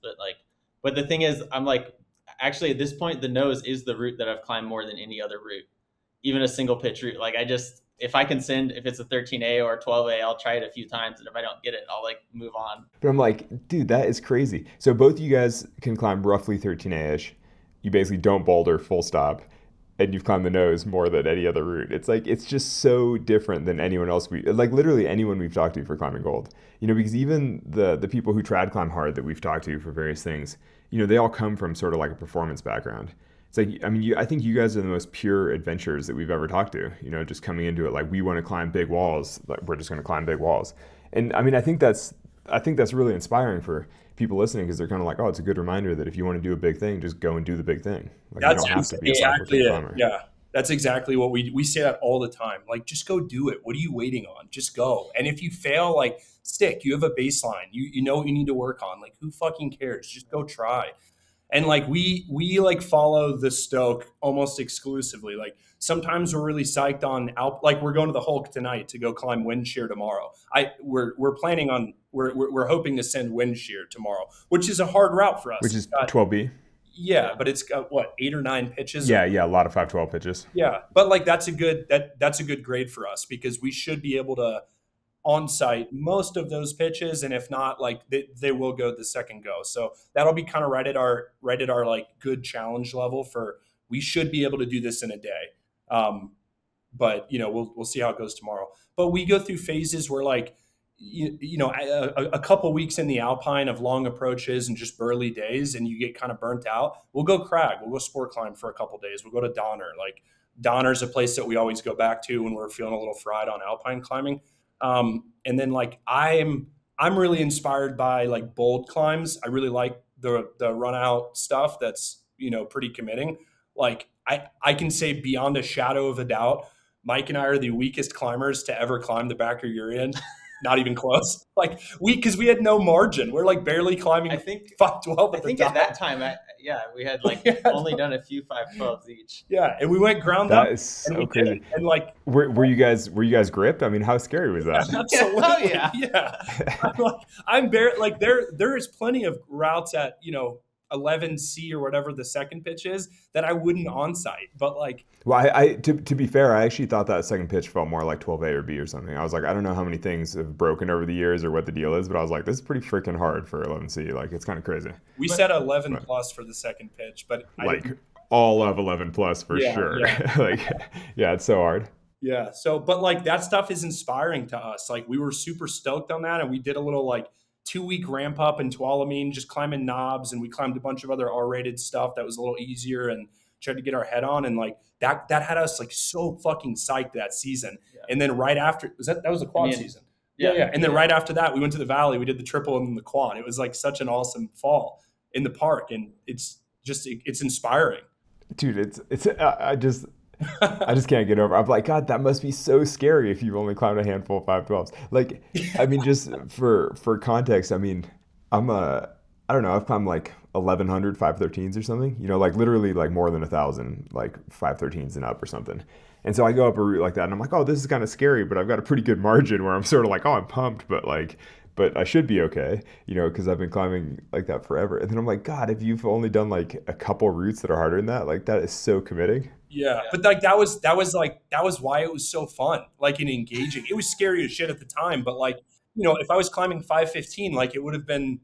but the thing is, I'm like, actually at this point, the nose is the route that I've climbed more than any other route, even a single pitch route. Like if I can send, if it's a 13A or a 12A, I'll try it a few times, and if I don't get it, I'll like move on. But I'm like, dude, that is crazy. So both you guys can climb roughly 13A-ish. You basically don't boulder full stop, and you've climbed the nose more than any other route. It's like, it's just so different than anyone else like literally anyone we've talked to for climbing gold. Because even the people who trad climb hard that we've talked to for various things, they all come from sort of like a performance background. It's like, I think you guys are the most pure adventurers that we've ever talked to, just coming into it. Like, we want to climb big walls. Like, we're just going to climb big walls. And I think that's really inspiring for people listening, because they're kind of like, oh, it's a good reminder that if you want to do a big thing, just go and do the big thing. Like, that's you don't have to be exactly a it. Yeah. That's exactly what we say that all the time. Like, just go do it. What are you waiting on? Just go. And if you fail, like, stick. You have a baseline. You know what you need to work on. Like, who fucking cares? Just go try. And like we like follow the Stoke almost exclusively. Like, sometimes we're really psyched on like we're going to the Hulk tonight to go climb Wind Shear tomorrow. We're planning on we're hoping to send Wind Shear tomorrow, which is a hard route for us. Which is 12B. Yeah, but it's got what, 8 or 9 pitches? Yeah, a lot of 512 pitches. Yeah, but like that's a good grade for us, because we should be able to on site most of those pitches, and if not, like they will go the second go. So that'll be kind of right at our like good challenge level for, we should be able to do this in a day. But we'll see how it goes tomorrow. But we go through phases where like a couple weeks in the Alpine of long approaches and just burly days, and you get kind of burnt out. We'll go crag. We'll go sport climb for a couple days. We'll go to Donner. Like, Donner's a place that we always go back to when we're feeling a little fried on Alpine climbing. And then like I'm really inspired by like bold climbs. I really like the run out stuff that's pretty committing. Like I can say beyond a shadow of a doubt, Mike and I are the weakest climbers to ever climb the Backer Urian. Not even close. Like because we had no margin. We're like barely climbing. I think 512. I think at that time, we had like only done a few 512s each. Yeah, and we went ground up. That is so crazy. And like, were you guys gripped? I mean, how scary was that? Absolutely. Oh yeah. Yeah. I'm bare. Like there is plenty of routes at 11C or whatever the second pitch is that I wouldn't on site, but like. Well, to be fair, I actually thought that second pitch felt more like 12A or B or something. I was like, I don't know how many things have broken over the years or what the deal is, but I was like, this is pretty freaking hard for 11C. Like, it's kind of crazy. We set 11 plus for the second pitch, but all of 11 plus for sure. Yeah. It's so hard. Yeah. So, but like that stuff is inspiring to us. Like, we were super stoked on that, and we did a little like 2-week ramp up in Tuolumne, just climbing knobs, and we climbed a bunch of other R-rated stuff that was a little easier and tried to get our head on, and like that had us like so fucking psyched that season. Yeah. And then right after that was the quad season. Yeah. And then right after that, we went to the valley, we did the triple and then the quad. It was like such an awesome fall in the park, and it's inspiring. Dude, I just can't get over it. I'm like, God, that must be so scary if you've only climbed a handful of 512s. Like, I mean, just for context, I mean, I don't know, I've climbed like 1,100 513s or something, like literally like more than 1,000 like 513s and up or something. And so I go up a route like that, and I'm like, oh, this is kind of scary, but I've got a pretty good margin where I'm sort of like, oh, I'm pumped, but I should be okay, because I've been climbing like that forever. And then I'm like, God, if you've only done like a couple routes that are harder than that, like that is so committing. Yeah. But like that was why it was so fun, like, and engaging. It was scary as shit at the time, but like, if I was climbing 515, like it would have been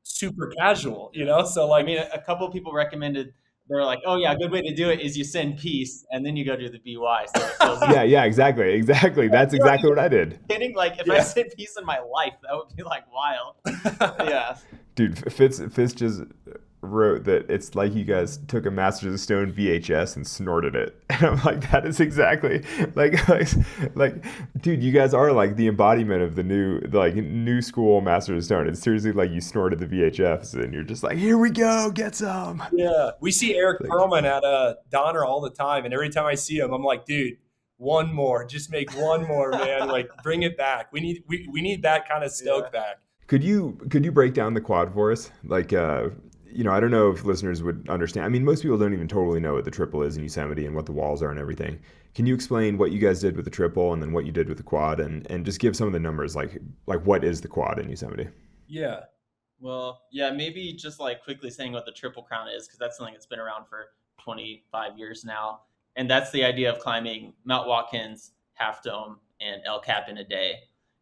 super casual, So like, I mean, a couple of people recommended. They're like, oh yeah, a good way to do it is you send peace and then you go do the BY. So it feels yeah, exactly. That's exactly what I did. Kidding? Like if I sent peace in my life, that would be like wild. Yeah. Dude, Fitz just wrote that it's like you guys took a Masters of Stone VHS and snorted it. And I'm like, that is exactly like, dude, you guys are like the embodiment of the new school Masters of Stone. It's seriously like you snorted the VHS and you're just like, here we go, get some. Yeah. We see Eric Perlman at Donner all the time. And every time I see him, I'm like, dude, one more, just make one more, man. Like, bring it back. We need that kind of stoke back. Could you break down the quad for us? Like, I don't know if listeners would understand. I mean, most people don't even totally know what the triple is in Yosemite and what the walls are and everything. Can you explain what you guys did with the triple and then what you did with the quad, and just give some of the numbers, like what is the quad in Yosemite? Yeah. Well, yeah, maybe just like quickly saying what the Triple Crown is, because that's something that's been around for 25 years now. And that's the idea of climbing Mount Watkins, Half Dome, and El Cap in a day.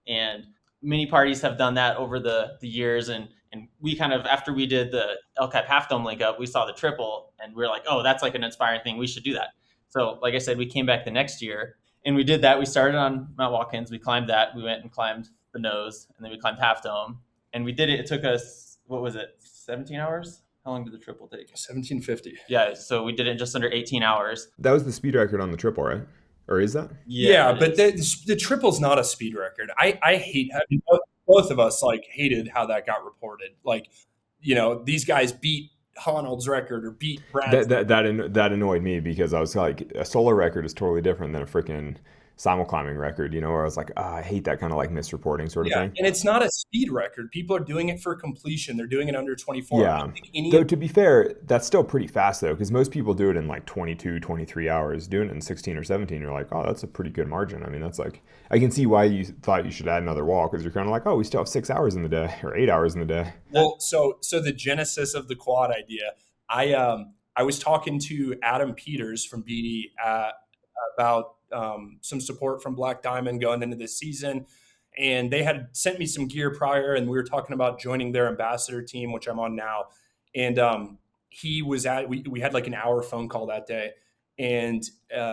And many parties have done that over the years. And we kind of, after we did the El Cap Half Dome link up, we saw the triple and we were like, oh, that's like an inspiring thing. We should do that. So like I said, we came back the next year and we did that. We started on Mount Watkins. We climbed that. We went and climbed the nose, and then we climbed Half Dome. And we did it. It took us, what was it, 17 hours? How long did the triple take? 1750. Yeah, so we did it in just under 18 hours. That was the speed record on the triple, right? Or is that? Yeah, but the triple's not a speed record. I hate, both of us like hated how that got reported. Like, these guys beat Honnold's record or beat Brad's. That annoyed me, because I was like, a solo record is totally different than a freaking simul climbing record, where I was like, I hate that kind of like misreporting sort of thing. And it's not a speed record. People are doing it for completion. They're doing it under 24. Yeah. Though to be fair, that's still pretty fast though, because most people do it in like 22, 23 hours. Doing it in 16 or 17, you're like, oh, that's a pretty good margin. I mean, that's like, I can see why you thought you should add another wall, because you're kind of like, oh, we still have 6 hours in the day or 8 hours in the day. Well, so the genesis of the quad idea, I was talking to Adam Peters from BD about some support from Black Diamond going into this season. And they had sent me some gear prior, and we were talking about joining their ambassador team, which I'm on now. And he was we had like an hour phone call that day. And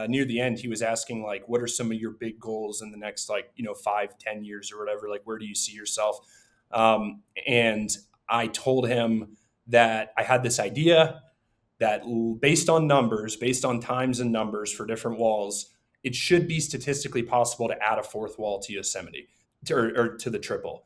near the end, he was asking like, what are some of your big goals in the next 5-10 years or whatever? Like, where do you see yourself? And I told him that I had this idea that based on numbers, based on times and numbers for different walls, it should be statistically possible to add a fourth wall to Yosemite or to the triple.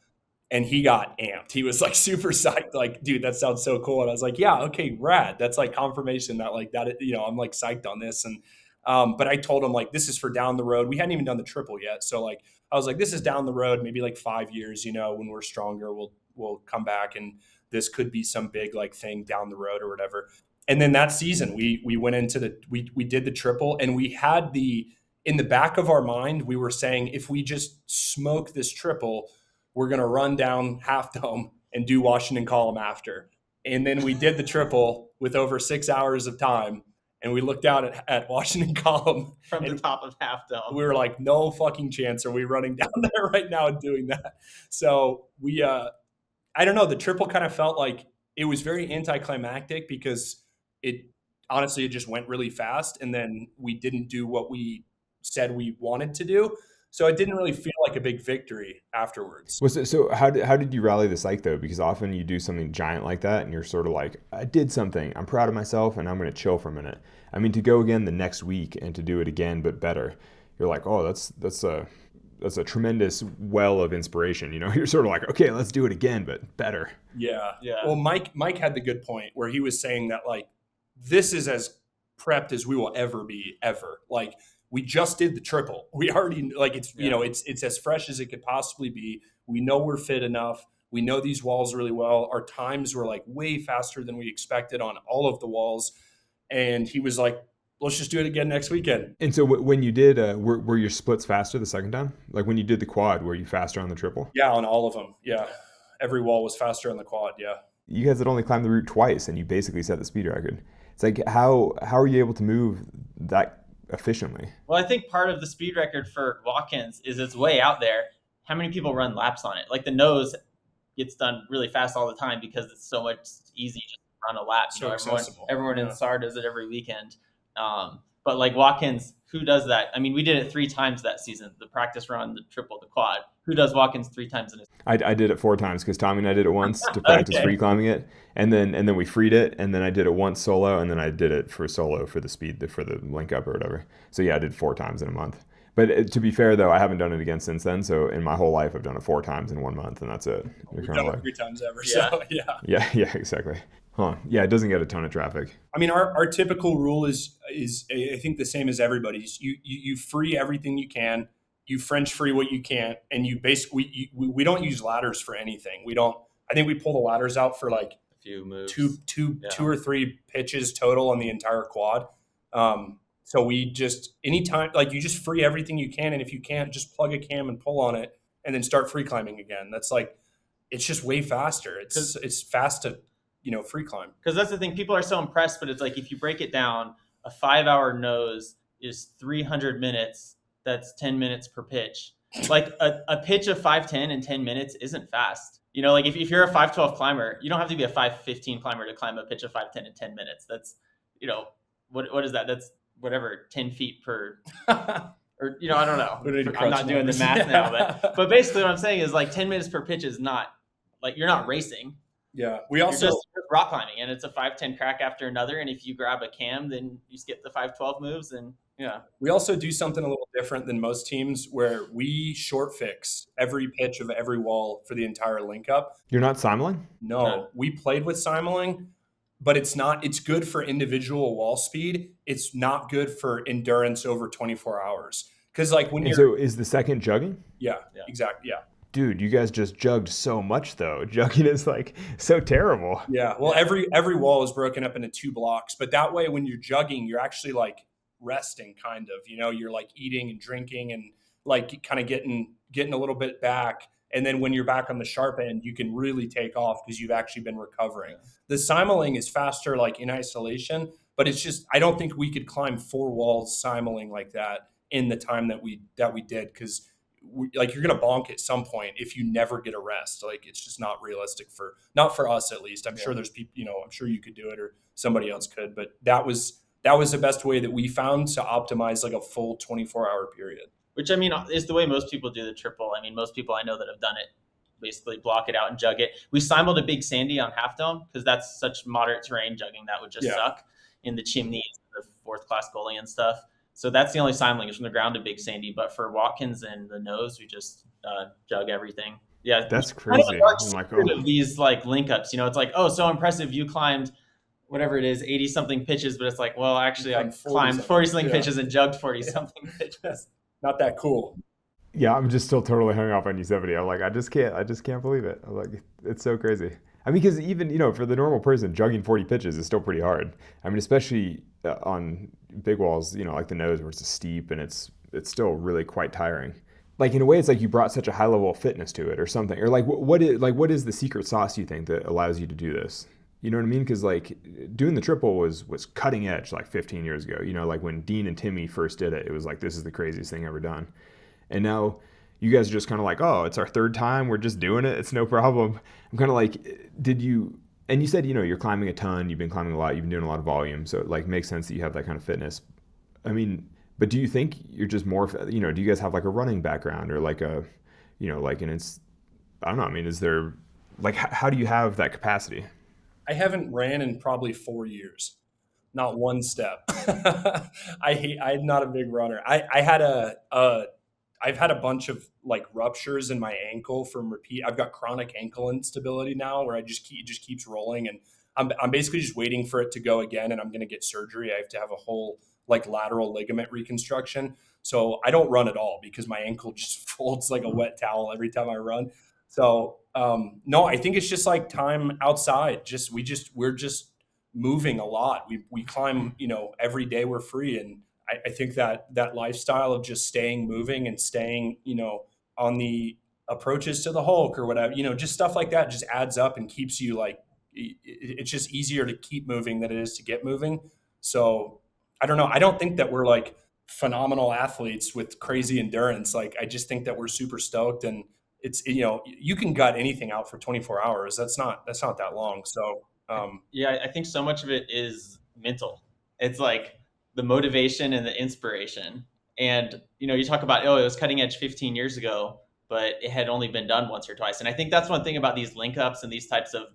And he got amped. He was like super psyched, like, dude, that sounds so cool. And I was like, yeah, okay, rad. That's like confirmation that like that, I'm like psyched on this. And, but I told him like, this is for down the road. We hadn't even done the triple yet. So like, I was like, this is down the road, maybe like 5 years, when we're stronger, we'll come back, and this could be some big like thing down the road or whatever. And then that season we went into we did the triple, and we had in the back of our mind, we were saying, if we just smoke this triple, we're going to run down Half Dome and do Washington Column after. And then we did the triple with over 6 hours of time. And we looked out at Washington Column from the top of Half Dome. We were like, no fucking chance are we running down there right now and doing that. So we, I don't know, the triple kind of felt like it was very anticlimactic, because it just went really fast. And then we didn't do what we said we wanted to do. So it didn't really feel like a big victory afterwards. So how did you rally the psych though? Because often you do something giant like that and you're sort of like, I did something, I'm proud of myself, and I'm going to chill for a minute. I mean, to go again the next week and to do it again but better, you're like, oh, that's a tremendous well of inspiration. You're sort of like, okay, let's do it again but better. Yeah. Well, Mike had the good point where he was saying that like, this is as prepped as we will ever be ever. Like, we just did the triple. We already like it's, it's as fresh as it could possibly be. We know we're fit enough. We know these walls really well. Our times were like way faster than we expected on all of the walls. And he was like, let's just do it again next weekend. And so when you did, were your splits faster the second time? Like when you did the quad, were you faster on the triple? Yeah, on all of them. Yeah. Every wall was faster on the quad. Yeah. You guys had only climbed the route twice and you basically set the speed record. It's like, how are you able to move that efficiently? Well, I think part of the speed record for Watkins is it's way out there. How many people run laps on it? Like the nose gets done really fast all the time because it's so much easy to run a lap. So accessible. Everyone in SAR does it every weekend. But like Watkins, who does that? I mean, we did it 3 times that season. The practice run, the triple, the quad. Who does Watkins 3 times in a season? I did it 4 times because Tommy and I did it once to practice free climbing it, and then we freed it, and then I did it once solo, and then I did it for solo for the speed for the link up or whatever. So yeah, I did 4 times in a month. But to be fair though, I haven't done it again since then. So in my whole life, I've done it 4 times in 1 month, and that's it. We've done it 3 times ever. Yeah. So yeah, exactly. Huh? Yeah, it doesn't get a ton of traffic. I mean, our typical rule is I think the same as everybody's. You free everything you can, you French free what you can't, and you basically we don't use ladders for anything. We don't. I think we pull the ladders out for like A few moves. two or three pitches total on the entire quad. So we just anytime like you just free everything you can, and if you can't, just plug a cam and pull on it, and then start free climbing again. That's like it's just way faster. It's fast to free climb. Because that's the thing, people are so impressed, but it's like if you break it down, a 5-hour nose is 300 minutes. That's 10 minutes per pitch. Like a pitch of 5:10 in 10 minutes isn't fast. Like if you're a 5:12 climber, you don't have to be a 5:15 climber to climb a pitch of 5:10 in 10 minutes. That's, what is that? That's whatever, 10 feet per, or, I don't know. I'm not doing the math now, but basically what I'm saying is like 10 minutes per pitch is not, like you're not racing. Yeah. We also you're just rock climbing, and it's a 5:10 crack after another. And if you grab a cam, then you skip the 5:12 moves, and yeah. We also do something a little different than most teams where we short fix every pitch of every wall for the entire link up. You're not simuling? No, we played with simuling, but it's good for individual wall speed. It's not good for endurance over 24 hours. Because like when so is the second jugging? Yeah, exactly. Yeah. Dude, you guys just jugged so much though. Jugging is like so terrible. Yeah. Well, every wall is broken up into 2 blocks, but that way when you're jugging, you're actually like resting kind of, you're like eating and drinking and like kind of getting a little bit back. And then when you're back on the sharp end, you can really take off because you've actually been recovering. Yeah. The simuling is faster, like in isolation, but it's just, I don't think we could climb 4 walls simuling like that in the time that we did. Cause like you're going to bonk at some point if you never get a rest. Like it's just not realistic not for us at least. I'm sure there's people, I'm sure you could do it or somebody else could, but that was the best way that we found to optimize like a full 24-hour period. Which, I mean, is the way most people do the triple. I mean, most people I know that have done it basically block it out and jug it. We simuled a Big Sandy on Half Dome because that's such moderate terrain jugging that would just suck in the chimneys, the 4th class Goliath and stuff. So that's the only simuling is from the ground to Big Sandy. But for Watkins and the nose, we just jug everything. Yeah, that's crazy. These like link ups, it's like, oh, so impressive. You climbed whatever it is, 80 something pitches, but it's like, well, actually I climbed 40 something pitches and jugged 40 something pitches. Not that cool. Yeah, I'm just still totally hung up on Yosemite. I'm like, I just can't believe it. I'm like, it's so crazy. I mean, because even, for the normal person, jugging 40 pitches is still pretty hard. I mean, especially on big walls, like the nose where it's steep and it's still really quite tiring. Like in a way, it's like you brought such a high level of fitness to it or something. Or like, what is the secret sauce you think that allows you to do this? You know what I mean? Because like doing the triple was cutting edge like 15 years ago. Like when Dean and Timmy first did it, it was like, this is the craziest thing ever done. And now you guys are just kind of like, oh, it's our 3rd time. We're just doing it. It's no problem. I'm kind of like, and you said, you're climbing a ton. You've been climbing a lot. You've been doing a lot of volume. So it like makes sense that you have that kind of fitness. I mean, but do you think you're just more, do you guys have like a running background or like a, like an, I don't know. I mean, is there like, how do you have that capacity? I haven't ran in probably 4 years, not one step. I'm not a big runner. I've had a bunch of like ruptures in my ankle from repeat. I've got chronic ankle instability now where it just keeps rolling. And I'm basically just waiting for it to go again. And I'm going to get surgery. I have to have a whole like lateral ligament reconstruction. So I don't run at all because my ankle just folds like a wet towel every time I run. So no, I think it's just like time outside. We're just moving a lot. We climb, every day we're free. And I think that lifestyle of just staying moving and staying, on the approaches to the Hulk or whatever, just stuff like that just adds up and keeps you like, it's just easier to keep moving than it is to get moving. So I don't know. I don't think that we're like phenomenal athletes with crazy endurance. Like, I just think that we're super stoked and it's, you can gut anything out for 24 hours. That's not that long. So, yeah, I think so much of it is mental. It's like the motivation and the inspiration. And, you talk about, it was cutting edge 15 years ago, but it had only been done once or twice. And I think that's one thing about these link ups and these types of,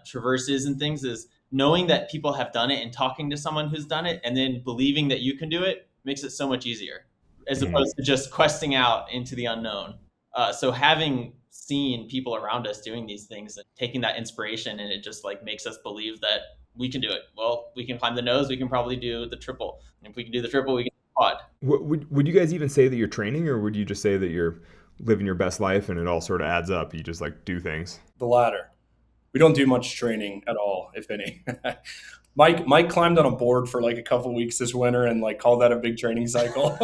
traverses and things is knowing that people have done it and talking to someone who's done it and then believing that you can do it makes it so much easier as opposed to just questing out into the unknown. So having seen people around us doing these things and taking that inspiration, and it just like makes us believe that we can do it. Well, we can climb the nose. We can probably do the triple. And if we can do the triple, we can do the quad. Would you guys even say that you're training, or would you just say that you're living your best life and it all sort of adds up? You just like do things. The latter. We don't do much training at all, if any. Mike climbed on a board for like a couple weeks this winter and like called that a big training cycle.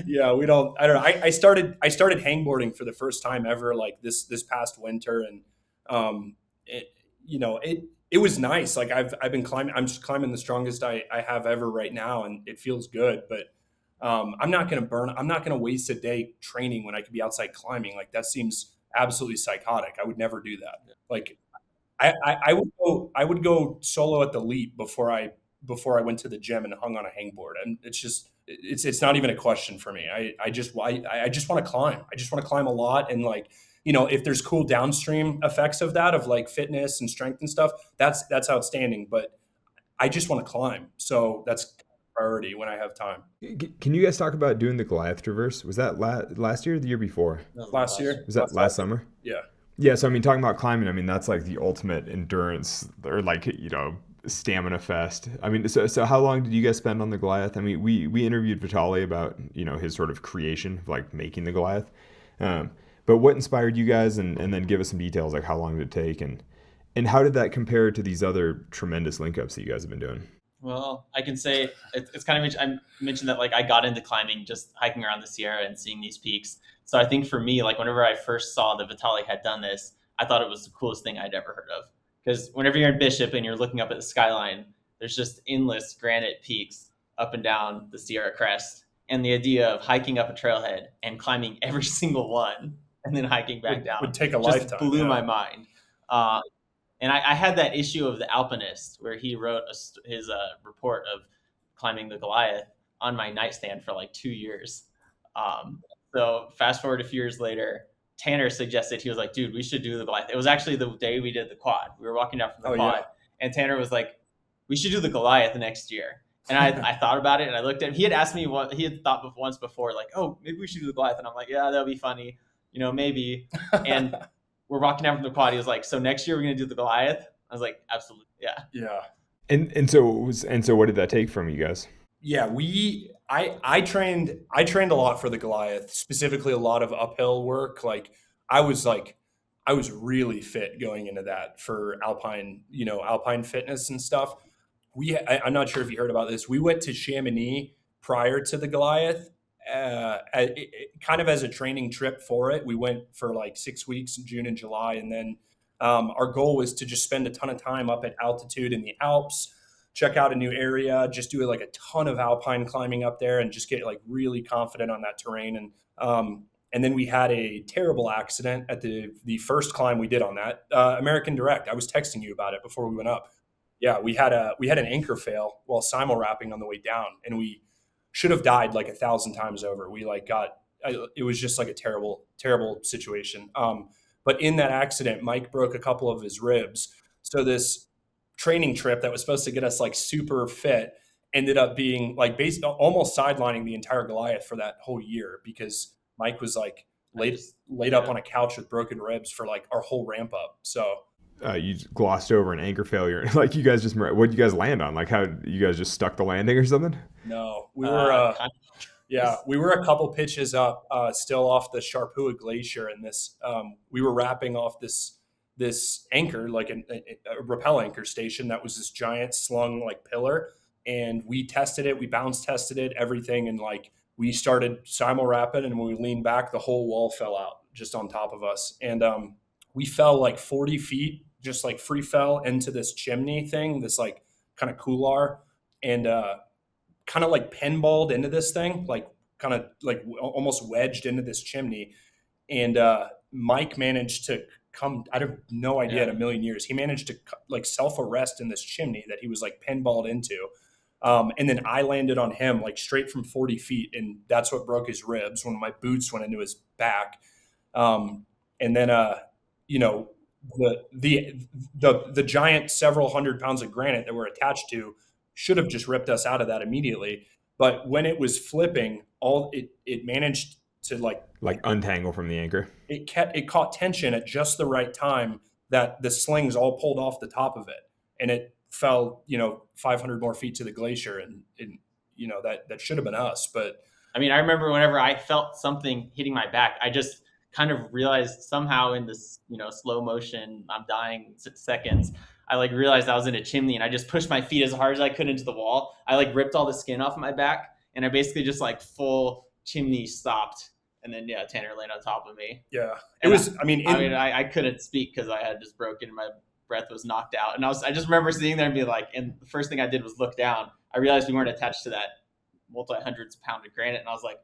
Yeah, we don't. I don't know. I started hangboarding for the first time ever like this past winter, and it was nice. Like I've been climbing. I'm just climbing the strongest I have ever right now, and it feels good. But I'm not going to waste a day training when I could be outside climbing. Like that seems absolutely psychotic. I would never do that. Like I would go solo at the Leap before I went to the gym and hung on a hangboard. And it's not even a question for me. I just want to climb. I just want to climb a lot. And like, if there's cool downstream effects of that, of like fitness and strength and stuff, that's outstanding. But I just want to climb. So that's priority when I have time. Can you guys talk about doing the Goliath Traverse? Was that last year or the year before? Last year. Was that last summer? Yeah. Yeah, so I mean, talking about climbing, I mean, that's like the ultimate endurance or like, stamina fest. I mean, so how long did you guys spend on the Goliath? I mean, we interviewed Vitaly about, his sort of creation, like making the Goliath. But what inspired you guys, and then give us some details, like how long did it take, and how did that compare to these other tremendous linkups that you guys have been doing? Well, I can say it's kind of, I mentioned that like I got into climbing just hiking around the Sierra and seeing these peaks. So I think for me, like whenever I first saw that Vitaly had done this, I thought it was the coolest thing I'd ever heard of. Because whenever you're in Bishop and you're looking up at the skyline, there's just endless granite peaks up and down the Sierra crest. And the idea of hiking up a trailhead and climbing every single one and then hiking back down would take a just lifetime. Blew my mind. And I had that issue of The Alpinist where he wrote his report of climbing the Goliath on my nightstand for like 2 years. So fast forward a few years later, Tanner suggested, he was like, dude, we should do the Goliath. It was actually the day we did the quad. We were walking down from the quad, and Tanner was like, we should do the Goliath next year. And I thought about it, and I looked at him. He had asked me what he had thought once before, like, oh, maybe we should do the Goliath. And I'm like, yeah, that'll be funny. Maybe. And we're walking down from the quad. He was like, so next year we're going to do the Goliath? I was like, absolutely. Yeah. Yeah. And so what did that take from you guys? Yeah, I trained a lot for the Goliath, specifically a lot of uphill work. Like I was really fit going into that for alpine fitness and stuff. I'm not sure if you heard about this. We went to Chamonix prior to the Goliath, kind of as a training trip for it. We went for like 6 weeks in June and July. And then our goal was to just spend a ton of time up at altitude in the Alps, check out a new area, just do like a ton of alpine climbing up there and just get like really confident on that terrain. And then we had a terrible accident at the first climb we did on that, American Direct. I was texting you about it before we went up. Yeah, we had an anchor fail while simul wrapping on the way down, and we should have died like 1,000 times over. We it was just like a terrible, terrible situation. But in that accident, Mike broke a couple of his ribs. So this training trip that was supposed to get us like super fit ended up being like almost sidelining the entire Goliath for that whole year, because Mike was like laid up on a couch with broken ribs for like our whole ramp up. So you glossed over an anchor failure. Like you guys what did you guys land on? Like how you guys just stuck the landing or something? No, we were we were a couple pitches up, still off the Sharpua Glacier, and this we were wrapping off this anchor, like a rappel anchor station that was this giant slung like pillar, and we tested it, we bounce tested it, everything, and like we started simul wrapping, and when we leaned back, the whole wall fell out just on top of us, and we fell like 40 feet, just like free fell into this chimney thing, this like kind of couloir, and kind of like pinballed into this thing, like kind of like almost wedged into this chimney. And Mike managed to come, I have no idea in a million years, he managed to like self-arrest in this chimney that he was like pinballed into. And then I landed on him like straight from 40 feet. And that's what broke his ribs when my boots went into his back. And then, the giant several hundred pounds of granite that we're attached to should have just ripped us out of that immediately. But when it was flipping, it managed to like untangle from the anchor. It caught tension at just the right time that the slings all pulled off the top of it, and it fell 500 more feet to the glacier, and that should have been us. But I mean, I remember whenever I felt something hitting my back, I just kind of realized somehow in this, slow motion, I'm dying 6 seconds. I like realized I was in a chimney and I just pushed my feet as hard as I could into the wall. I like ripped all the skin off my back and I basically just like full chimney stopped. And then, Tanner laid on top of me. Yeah. I couldn't speak because I had just broken and my breath was knocked out. And I just remember sitting there and being like, and the first thing I did was look down. I realized we weren't attached to that multi-hundreds of pound of granite. And I was like,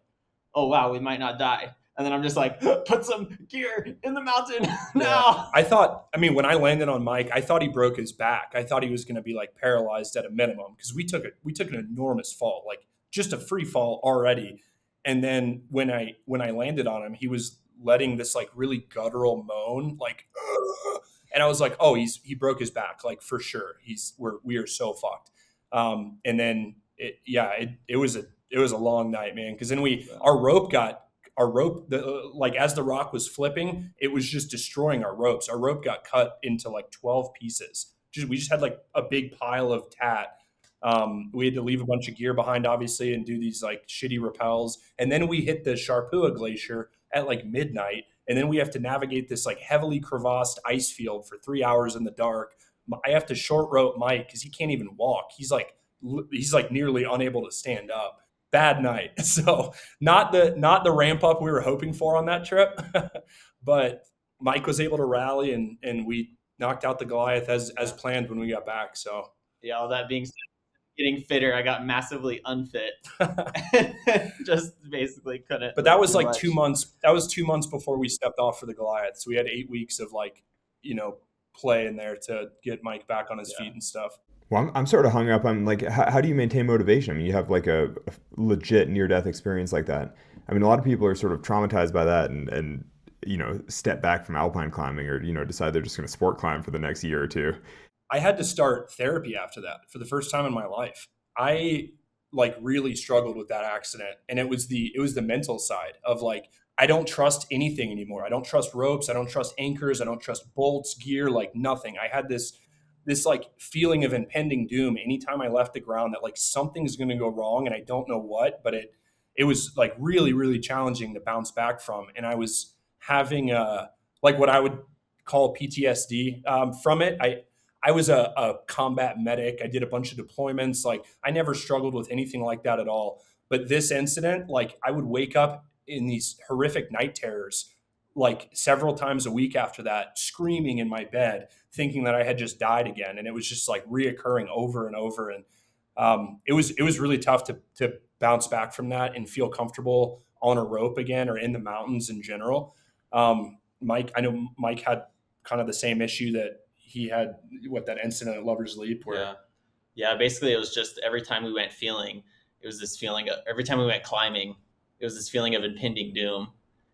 oh, wow, we might not die. And then I'm just like, put some gear in the mountain now. I thought, when I landed on Mike, I thought he broke his back. I thought he was going to be like paralyzed at a minimum because we took an enormous fall, like just a free fall already. And then when I landed on him, he was letting this like really guttural moan, like, ugh. And I was like, oh, he broke his back, like for sure. We are so fucked. And then it was a long night, man. Because then our rope, as the rock was flipping, it was just destroying our ropes. Our rope got cut into like 12 pieces. We just had like a big pile of tat. We had to leave a bunch of gear behind, obviously, and do these like shitty rappels. And then we hit the Sharpua Glacier at like midnight. And then we have to navigate this like heavily crevassed ice field for 3 hours in the dark. I have to short rope Mike because he can't even walk. He's like nearly unable to stand up. Bad night. So not the ramp up we were hoping for on that trip, but Mike was able to rally and we knocked out the Goliath as planned when we got back. So all that being said, getting fitter, I got massively unfit. Just basically couldn't. But that was like 2 months. That was 2 months before we stepped off for the Goliath. So we had 8 weeks of like, play in there to get Mike back on his feet and stuff. Well, I'm sort of hung up on like, how do you maintain motivation? I mean, you have like a legit near-death experience like that. I mean, a lot of people are sort of traumatized by that and step back from alpine climbing or, decide they're just going to sport climb for the next year or two. I had to start therapy after that for the first time in my life. I like really struggled with that accident. And it was the mental side of like, I don't trust anything anymore. I don't trust ropes. I don't trust anchors. I don't trust bolts, gear, like nothing. I had this like feeling of impending doom anytime I left the ground that like something's going to go wrong and I don't know what, but it was like really, really challenging to bounce back from. And I was having like what I would call PTSD from it. I was a combat medic. I did a bunch of deployments. Like I never struggled with anything like that at all. But this incident, like I would wake up in these horrific night terrors, like several times a week after that, screaming in my bed, thinking that I had just died again. And it was just like reoccurring over and over. And it was really tough to bounce back from that and feel comfortable on a rope again or in the mountains in general. I know Mike had kind of the same issue that he had with that incident at Lover's Leap. Yeah. Basically, it was just every time we went every time we went climbing, it was this feeling of impending doom.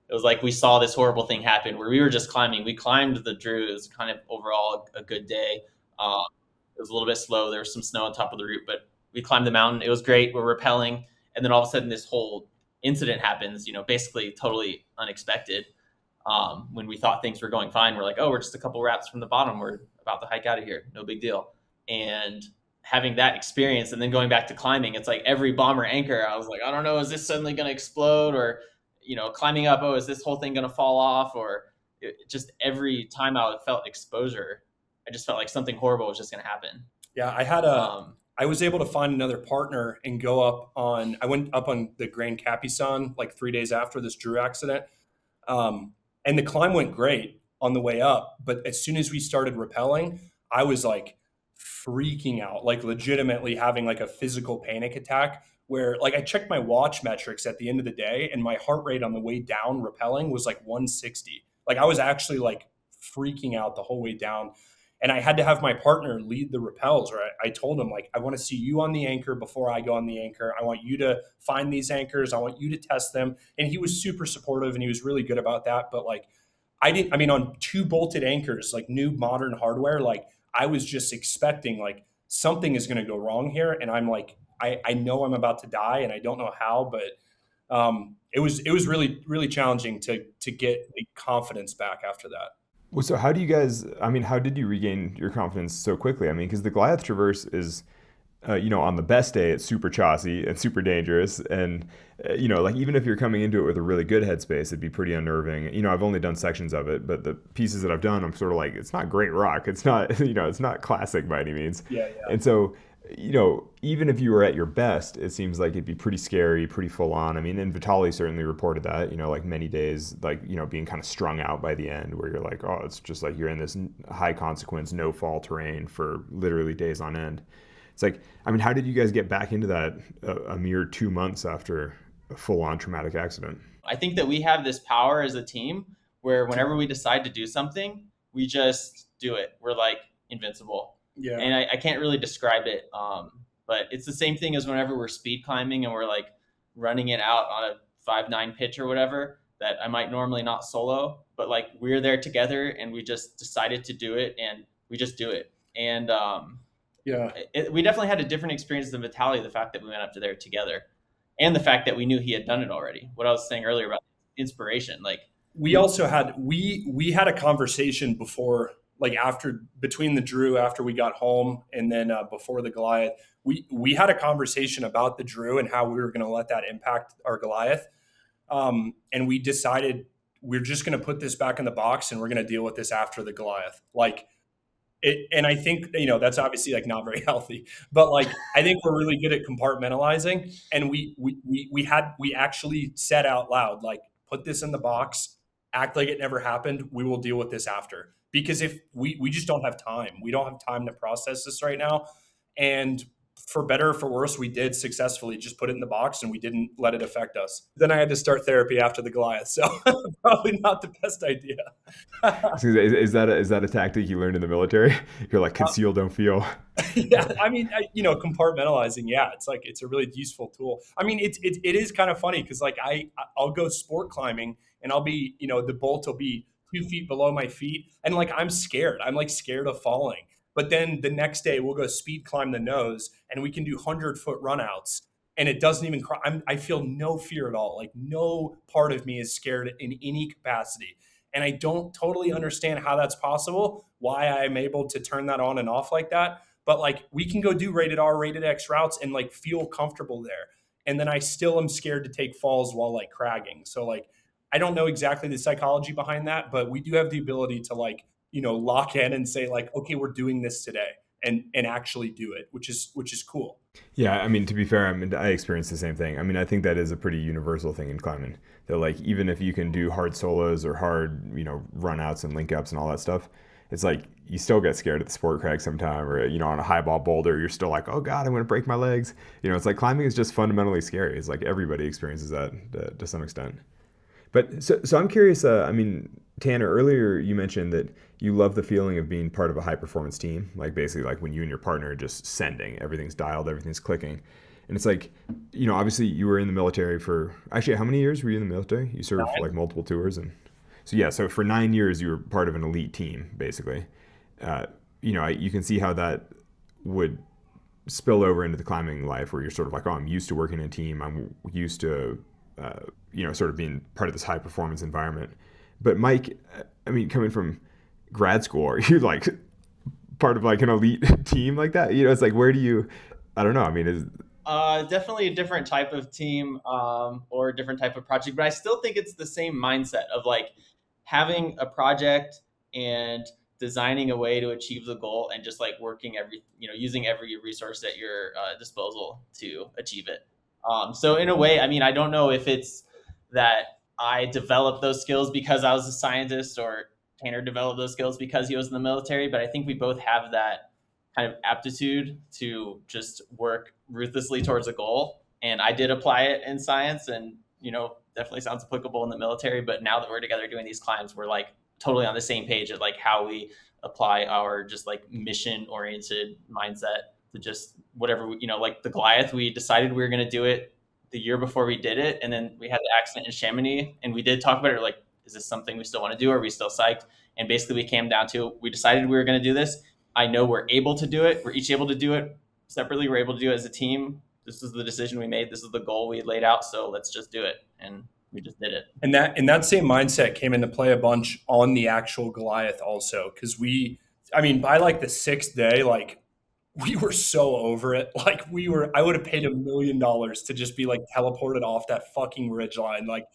It was like we saw this horrible thing happen where we were just climbing. We climbed the Drew. It was kind of overall a good day. It was a little bit slow. There was some snow on top of the route, but we climbed the mountain. It was great. We're rappelling. And then all of a sudden this whole incident happens, basically totally unexpected. When we thought things were going fine, we're like, oh, we're just a couple wraps from the bottom. We're about to hike out of here. No big deal. And having that experience and then going back to climbing, it's like every bomber anchor, I was like, I don't know, is this suddenly going to explode? Or, climbing up, is this whole thing going to fall off? Or just every time I felt exposure, I just felt like something horrible was just going to happen. Yeah, I was able to find another partner and I went up on the Grand Capitan like 3 days after this Drew accident. And the climb went great on the way up. But as soon as we started rappelling, I was like freaking out, like legitimately having like a physical panic attack where like I checked my watch metrics at the end of the day and my heart rate on the way down rappelling was like 160. Like I was actually like freaking out the whole way down. And I had to have my partner lead the rappels, or I told him, like, I want to see you on the anchor before I go on the anchor. I want you to find these anchors. I want you to test them. And he was super supportive and he was really good about that. But like, on 2 bolted anchors, like new modern hardware, like I was just expecting like something is going to go wrong here. And I'm like, I know I'm about to die and I don't know how, but it was really, really challenging to get the confidence back after that. Well, so how did you regain your confidence so quickly? I mean, because the Goliath Traverse is, on the best day, it's super chossy and super dangerous. And, like even if you're coming into it with a really good headspace, it'd be pretty unnerving. I've only done sections of it, but the pieces that I've done, I'm sort of like, it's not great rock. It's not, it's not classic by any means. Yeah. And so, even if you were at your best, it seems like it'd be pretty scary, pretty full on. I mean, and Vitaly certainly reported that, like many days, like, being kind of strung out by the end where you're like, oh, it's just like you're in this high consequence, no fall terrain for literally days on end. It's like, I mean, how did you guys get back into that a mere 2 months after a full on traumatic accident? I think that we have this power as a team where whenever we decide to do something, we just do it. We're like invincible. Yeah. And I can't really describe it. But it's the same thing as whenever we're speed climbing and we're like running it out on a 5.9 pitch or whatever that I might normally not solo, but like we're there together and we just decided to do it and we just do it. And we definitely had a different experience than Vitaly, the fact that we went up to there together and the fact that we knew he had done it already. What I was saying earlier about inspiration, like we also had, we had a conversation before, like between the Drew, after we got home and then before the Goliath, we had a conversation about the Drew and how we were going to let that impact our Goliath. And we decided we're just going to put this back in the box and we're going to deal with this after the Goliath. Like it, and I think, that's obviously like not very healthy, but like, I think we're really good at compartmentalizing. And we actually said out loud, like, put this in the box, act like it never happened. We will deal with this after. Because if we just don't have time. We don't have time to process this right now. And for better or for worse, we did successfully just put it in the box and we didn't let it affect us. Then I had to start therapy after the Goliath. So probably not the best idea. Is that a tactic you learned in the military? You're like, conceal, don't feel. Yeah. I mean, compartmentalizing. Yeah. It's like, it's a really useful tool. I mean, it is kind of funny because like I'll go sport climbing and I'll be, the bolt will be 2 feet below my feet. And like, I'm scared. I'm like scared of falling. But then the next day we'll go speed climb the nose and we can do 100-foot runouts. And it doesn't even I feel no fear at all. Like no part of me is scared in any capacity. And I don't totally understand how that's possible, why I'm able to turn that on and off like that. But like we can go do rated R, rated X routes and like feel comfortable there. And then I still am scared to take falls while like cragging. So like, I don't know exactly the psychology behind that, but we do have the ability to like, lock in and say like, okay, we're doing this today and actually do it, which is cool. Yeah. I mean, to be fair, I experienced the same thing. I mean, I think that is a pretty universal thing in climbing that like, even if you can do hard solos or hard, run outs and link ups and all that stuff, it's like, you still get scared at the sport crag sometime or, on a highball boulder, you're still like, oh God, I'm going to break my legs. It's like climbing is just fundamentally scary. It's like everybody experiences that to some extent. But so I'm curious, Tanner, earlier you mentioned that you love the feeling of being part of a high performance team, like basically like when you and your partner are just sending, everything's dialed, everything's clicking. And it's like, obviously you were in the military for, actually, how many years were you in the military? You served for like multiple tours. And so, yeah, so for 9 years you were part of an elite team, basically. You can see how that would spill over into the climbing life where you're sort of like, oh, I'm used to working in a team. I'm used to, sort of being part of this high performance environment. But Mike, coming from grad school, are you like part of like an elite team like that? It's like, where do you, I don't know. Is definitely a different type of team or a different type of project, but I still think it's the same mindset of like having a project and designing a way to achieve the goal and just like working using every resource at your disposal to achieve it. So in a way, I don't know if it's that I developed those skills because I was a scientist or Tanner developed those skills because he was in the military, but I think we both have that kind of aptitude to just work ruthlessly towards a goal. And I did apply it in science and, definitely sounds applicable in the military. But now that we're together doing these climbs, we're like totally on the same page at like how we apply our just like mission oriented mindset to just whatever, like the Goliath, we decided we were going to do it the year before we did it. And then we had the accident in Chamonix and we did talk about it. Like, is this something we still want to do? Are we still psyched? And basically we came down to, we decided we were going to do this. I know we're able to do it. We're each able to do it separately. We're able to do it as a team. This is the decision we made. This is the goal we laid out. So let's just do it. And we just did it. And that same mindset came into play a bunch on the actual Goliath also. Cause by like the 6th day, like we were so over it. Like I would have paid $1 million to just be like teleported off that fucking ridge line. Like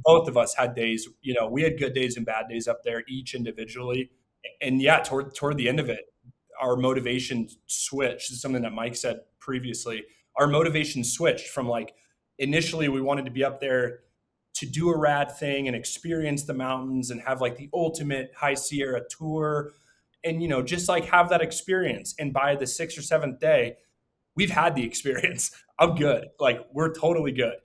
both of us had days, we had good days and bad days up there each individually. And yeah, toward the end of it, our motivation switched. This is something that Mike said previously. Our motivation switched from like, initially we wanted to be up there to do a rad thing and experience the mountains and have like the ultimate High Sierra tour and, just like have that experience. And by the 6th or 7th day, we've had the experience. I'm good. Like we're totally good.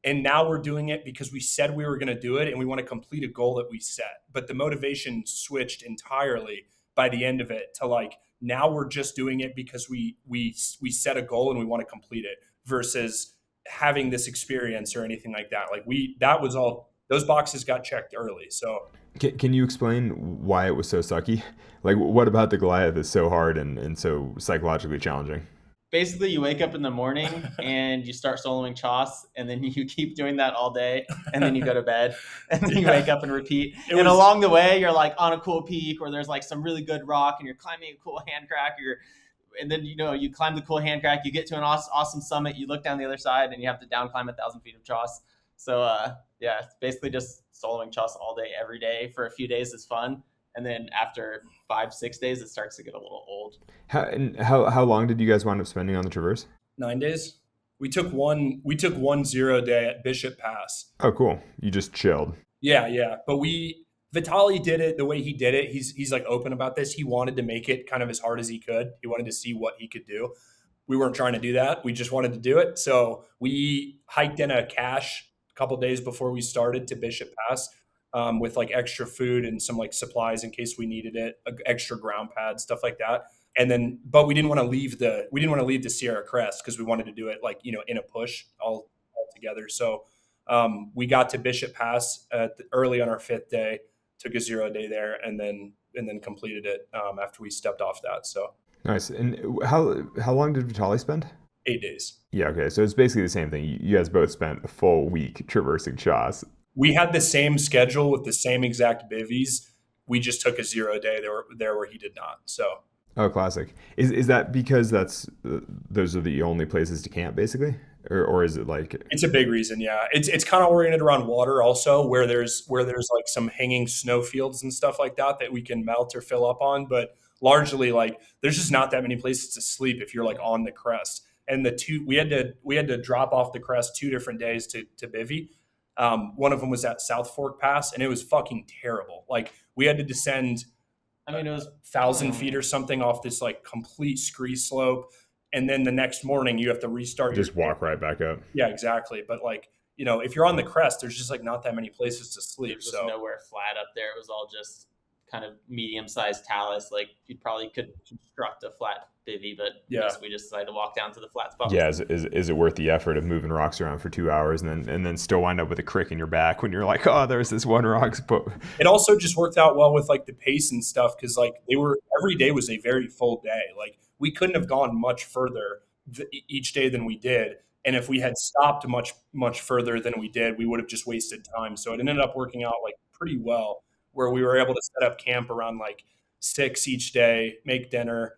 And now we're doing it because we said we were going to do it and we want to complete a goal that we set. But the motivation switched entirely by the end of it to like, now we're just doing it because we set a goal and we want to complete it versus having this experience or anything like that. Like that was all, those boxes got checked early. So can you explain why it was so sucky? Like what about the Goliath is so hard and so psychologically challenging? Basically, you wake up in the morning and you start soloing choss, and then you keep doing that all day, and then you go to bed, and then you wake up and repeat. Along the way, you're like on a cool peak where there's like some really good rock, and you're climbing a cool hand crack. And then you climb the cool hand crack, you get to an awesome summit, you look down the other side, and you have to down climb 1,000 feet of choss. So yeah, it's basically just soloing choss all day, every day for a few days is fun. And then after 5-6 days, it starts to get a little old. How long did you guys wind up spending on the traverse? 9 days. We took one 0 day at Bishop Pass. Oh, cool. You just chilled. Yeah. But Vitaly did it the way he did it. He's like open about this. He wanted to make it kind of as hard as he could. He wanted to see what he could do. We weren't trying to do that. We just wanted to do it. So we hiked in a cache a couple days before we started to Bishop Pass. With like extra food and some like supplies in case we needed it, extra ground pads, stuff like that. And then, but we didn't want to leave the Sierra Crest because we wanted to do it like, in a push all together. So we got to Bishop Pass early on our 5th day, took a 0 day there, and then completed it after we stepped off that. So nice. And how long did Vitaly spend? 8 days. Yeah. Okay. So it's basically the same thing. You guys both spent a full week traversing choss. We had the same schedule with the same exact bivvies. We just took a 0 day there where he did not. So. Oh, classic. Is that because those are the only places to camp, basically, or is it like? It's a big reason, yeah. It's kind of oriented around water, also, where there's like some hanging snow fields and stuff like that we can melt or fill up on. But largely, like there's just not that many places to sleep if you're like on the crest. And we had to drop off the crest 2 different days to bivvy. One of them was at South Fork Pass, and it was fucking terrible. Like we had to descend, it was 1,000 feet or something off this like complete scree slope. And then the next morning you have to restart. Just walk right back up. Yeah, exactly. But like, if you're on the crest, there's just like not that many places to sleep. There's just nowhere flat up there. It was all just kind of medium-sized talus. Like you probably could construct a flat bivvy, but we just decided to walk down to the flat spot. Yeah, is it worth the effort of moving rocks around for 2 hours and then still wind up with a crick in your back when you're like, oh, there's this one rock spot? It also just worked out well with like the pace and stuff because like every day was a very full day. Like we couldn't have gone much further each day than we did. And if we had stopped much further than we did, we would have just wasted time. So it ended up working out like pretty well, where we were able to set up camp around like 6 each day, make dinner,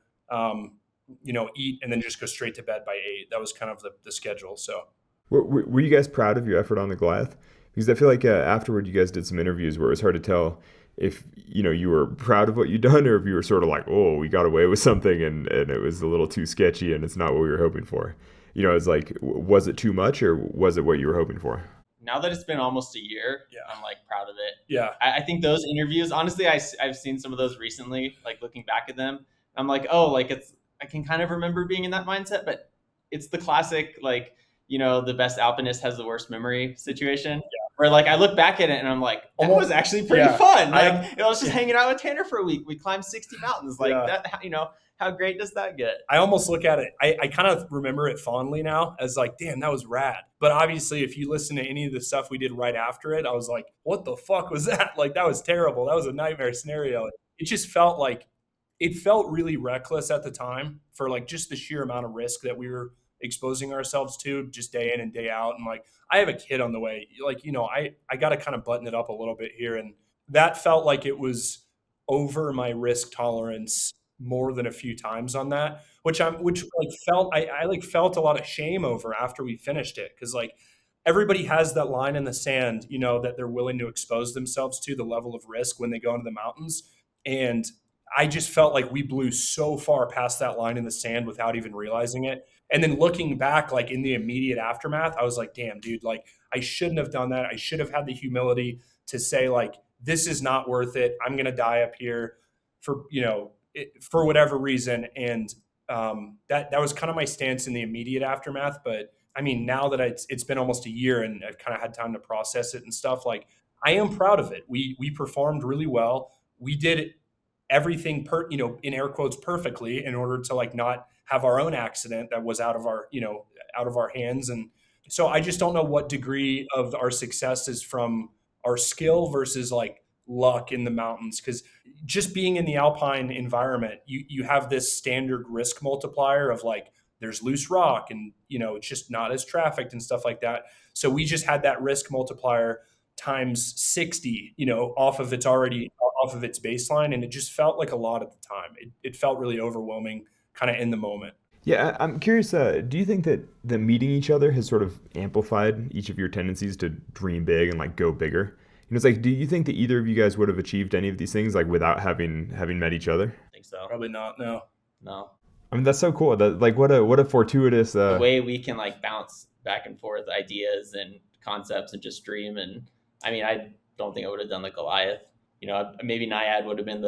eat, and then just go straight to bed by 8. That was kind of the schedule. So were you guys proud of your effort on the Goliath? Because I feel like afterward you guys did some interviews where it was hard to tell if you were proud of what you'd done or if you were sort of like, oh, we got away with something and it was a little too sketchy and it's not what we were hoping for. It's like, was it too much or was it what you were hoping for? Now that it's been almost a year, I'm like proud of it. Yeah. I think those interviews, honestly, I've seen some of those recently, like looking back at them. I'm like, oh, like I can kind of remember being in that mindset, but it's the classic, like, the best alpinist has the worst memory situation. Yeah. Where like I look back at it and I'm like, that was actually pretty fun. Like I was just hanging out with Tanner for a week. We climbed 60 mountains. Like that, how great does that get? I almost look at it. I kind of remember it fondly now as like, damn, that was rad. But obviously, if you listen to any of the stuff we did right after it, I was like, what the fuck was that? Like, that was terrible. That was a nightmare scenario. It just felt really reckless at the time for like just the sheer amount of risk that we were exposing ourselves to just day in and day out. And like, I have a kid on the way. Like, I got to kind of button it up a little bit here. And that felt like it was over my risk tolerance more than a few times on that, which like felt, I like felt a lot of shame over after we finished it. Cause like everybody has that line in the sand, you know, that they're willing to expose themselves to the level of risk when they go into the mountains. And I just felt like we blew so far past that line in the sand without even realizing it. And then looking back, like in the immediate aftermath, I was like, damn, dude, like I shouldn't have done that. I should have had the humility to say like, this is not worth it. I'm going to die up here for, you know, for whatever reason. And that was kind of my stance in the immediate aftermath. But I mean, now that it's been almost a year and I've kind of had time to process it and stuff, like I am proud of it. We performed really well. We did everything you know, in air quotes perfectly in order to like not have our own accident that was out of our, you know, out of our hands. And so I just don't know what degree of our success is from our skill versus like luck in the mountains. Cause just being in the alpine environment, you have this standard risk multiplier of like, there's loose rock and, you know, it's just not as trafficked and stuff like that. So we just had that risk multiplier times 60, you know, off of its baseline. And it just felt like a lot at the time. It felt really overwhelming kind of in the moment. Yeah, I'm curious, do you think that the meeting each other has sort of amplified each of your tendencies to dream big and like go bigger? You know, it's like, do you think that either of you guys would have achieved any of these things like without having met each other? I think so. Probably not. No. I mean, that's so cool. That like what a fortuitous the way we can like bounce back and forth ideas and concepts and just dream. And I mean, I don't think I would have done the Goliath. You know, maybe Naiad would have been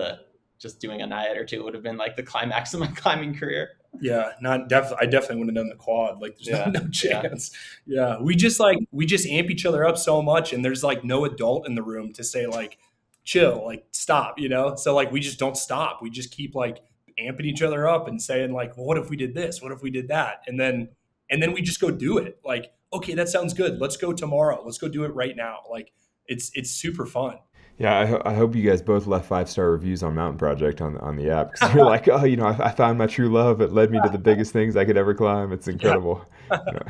just doing a Naiad or two would have been like the climax of my climbing career. Yeah, I definitely would have done the quad. Like there's no chance. Yeah. We just amp each other up so much, and there's like no adult in the room to say like, chill, like stop, you know? So like we just don't stop. We just keep like amping each other up and saying like, well, what if we did this? What if we did that? And then we just go do it. Like, okay, that sounds good. Let's go tomorrow. Let's go do it right now. Like it's super fun. Yeah, I hope you guys both left 5-star reviews on Mountain Project on the app, because you're like, oh, you know, I found my true love. It led me to the biggest things I could ever climb. It's incredible. You know.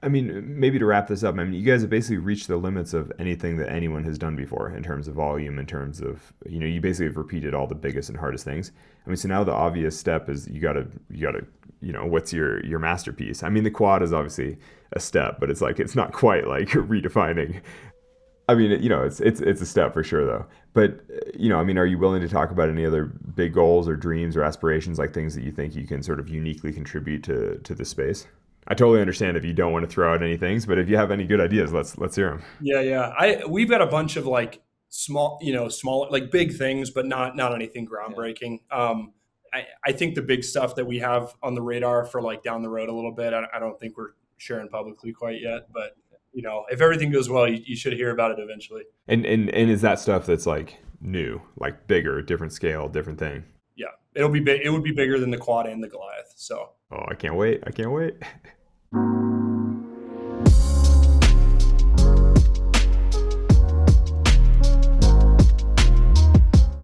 I mean, maybe to wrap this up, I mean, you guys have basically reached the limits of anything that anyone has done before in terms of volume, in terms of, you know, you basically have repeated all the biggest and hardest things. I mean, so now the obvious step is you gotta, you know, what's your masterpiece? I mean, the quad is obviously a step, but it's like, it's not quite like redefining. I mean, you know, it's a step for sure, though. But, you know, I mean, are you willing to talk about any other big goals or dreams or aspirations, like things that you think you can sort of uniquely contribute to the space? I totally understand if you don't want to throw out any things, but if you have any good ideas, let's hear them. Yeah. We've got a bunch of like small, like big things, but not anything groundbreaking. I think the big stuff that we have on the radar for like down the road a little bit, I don't think we're sharing publicly quite yet, but you know, if everything goes well, you should hear about it eventually. And is that stuff that's like new, like bigger, different scale, different thing? Yeah, it'll be big. It would be bigger than the quad and the Goliath. So. Oh, I can't wait.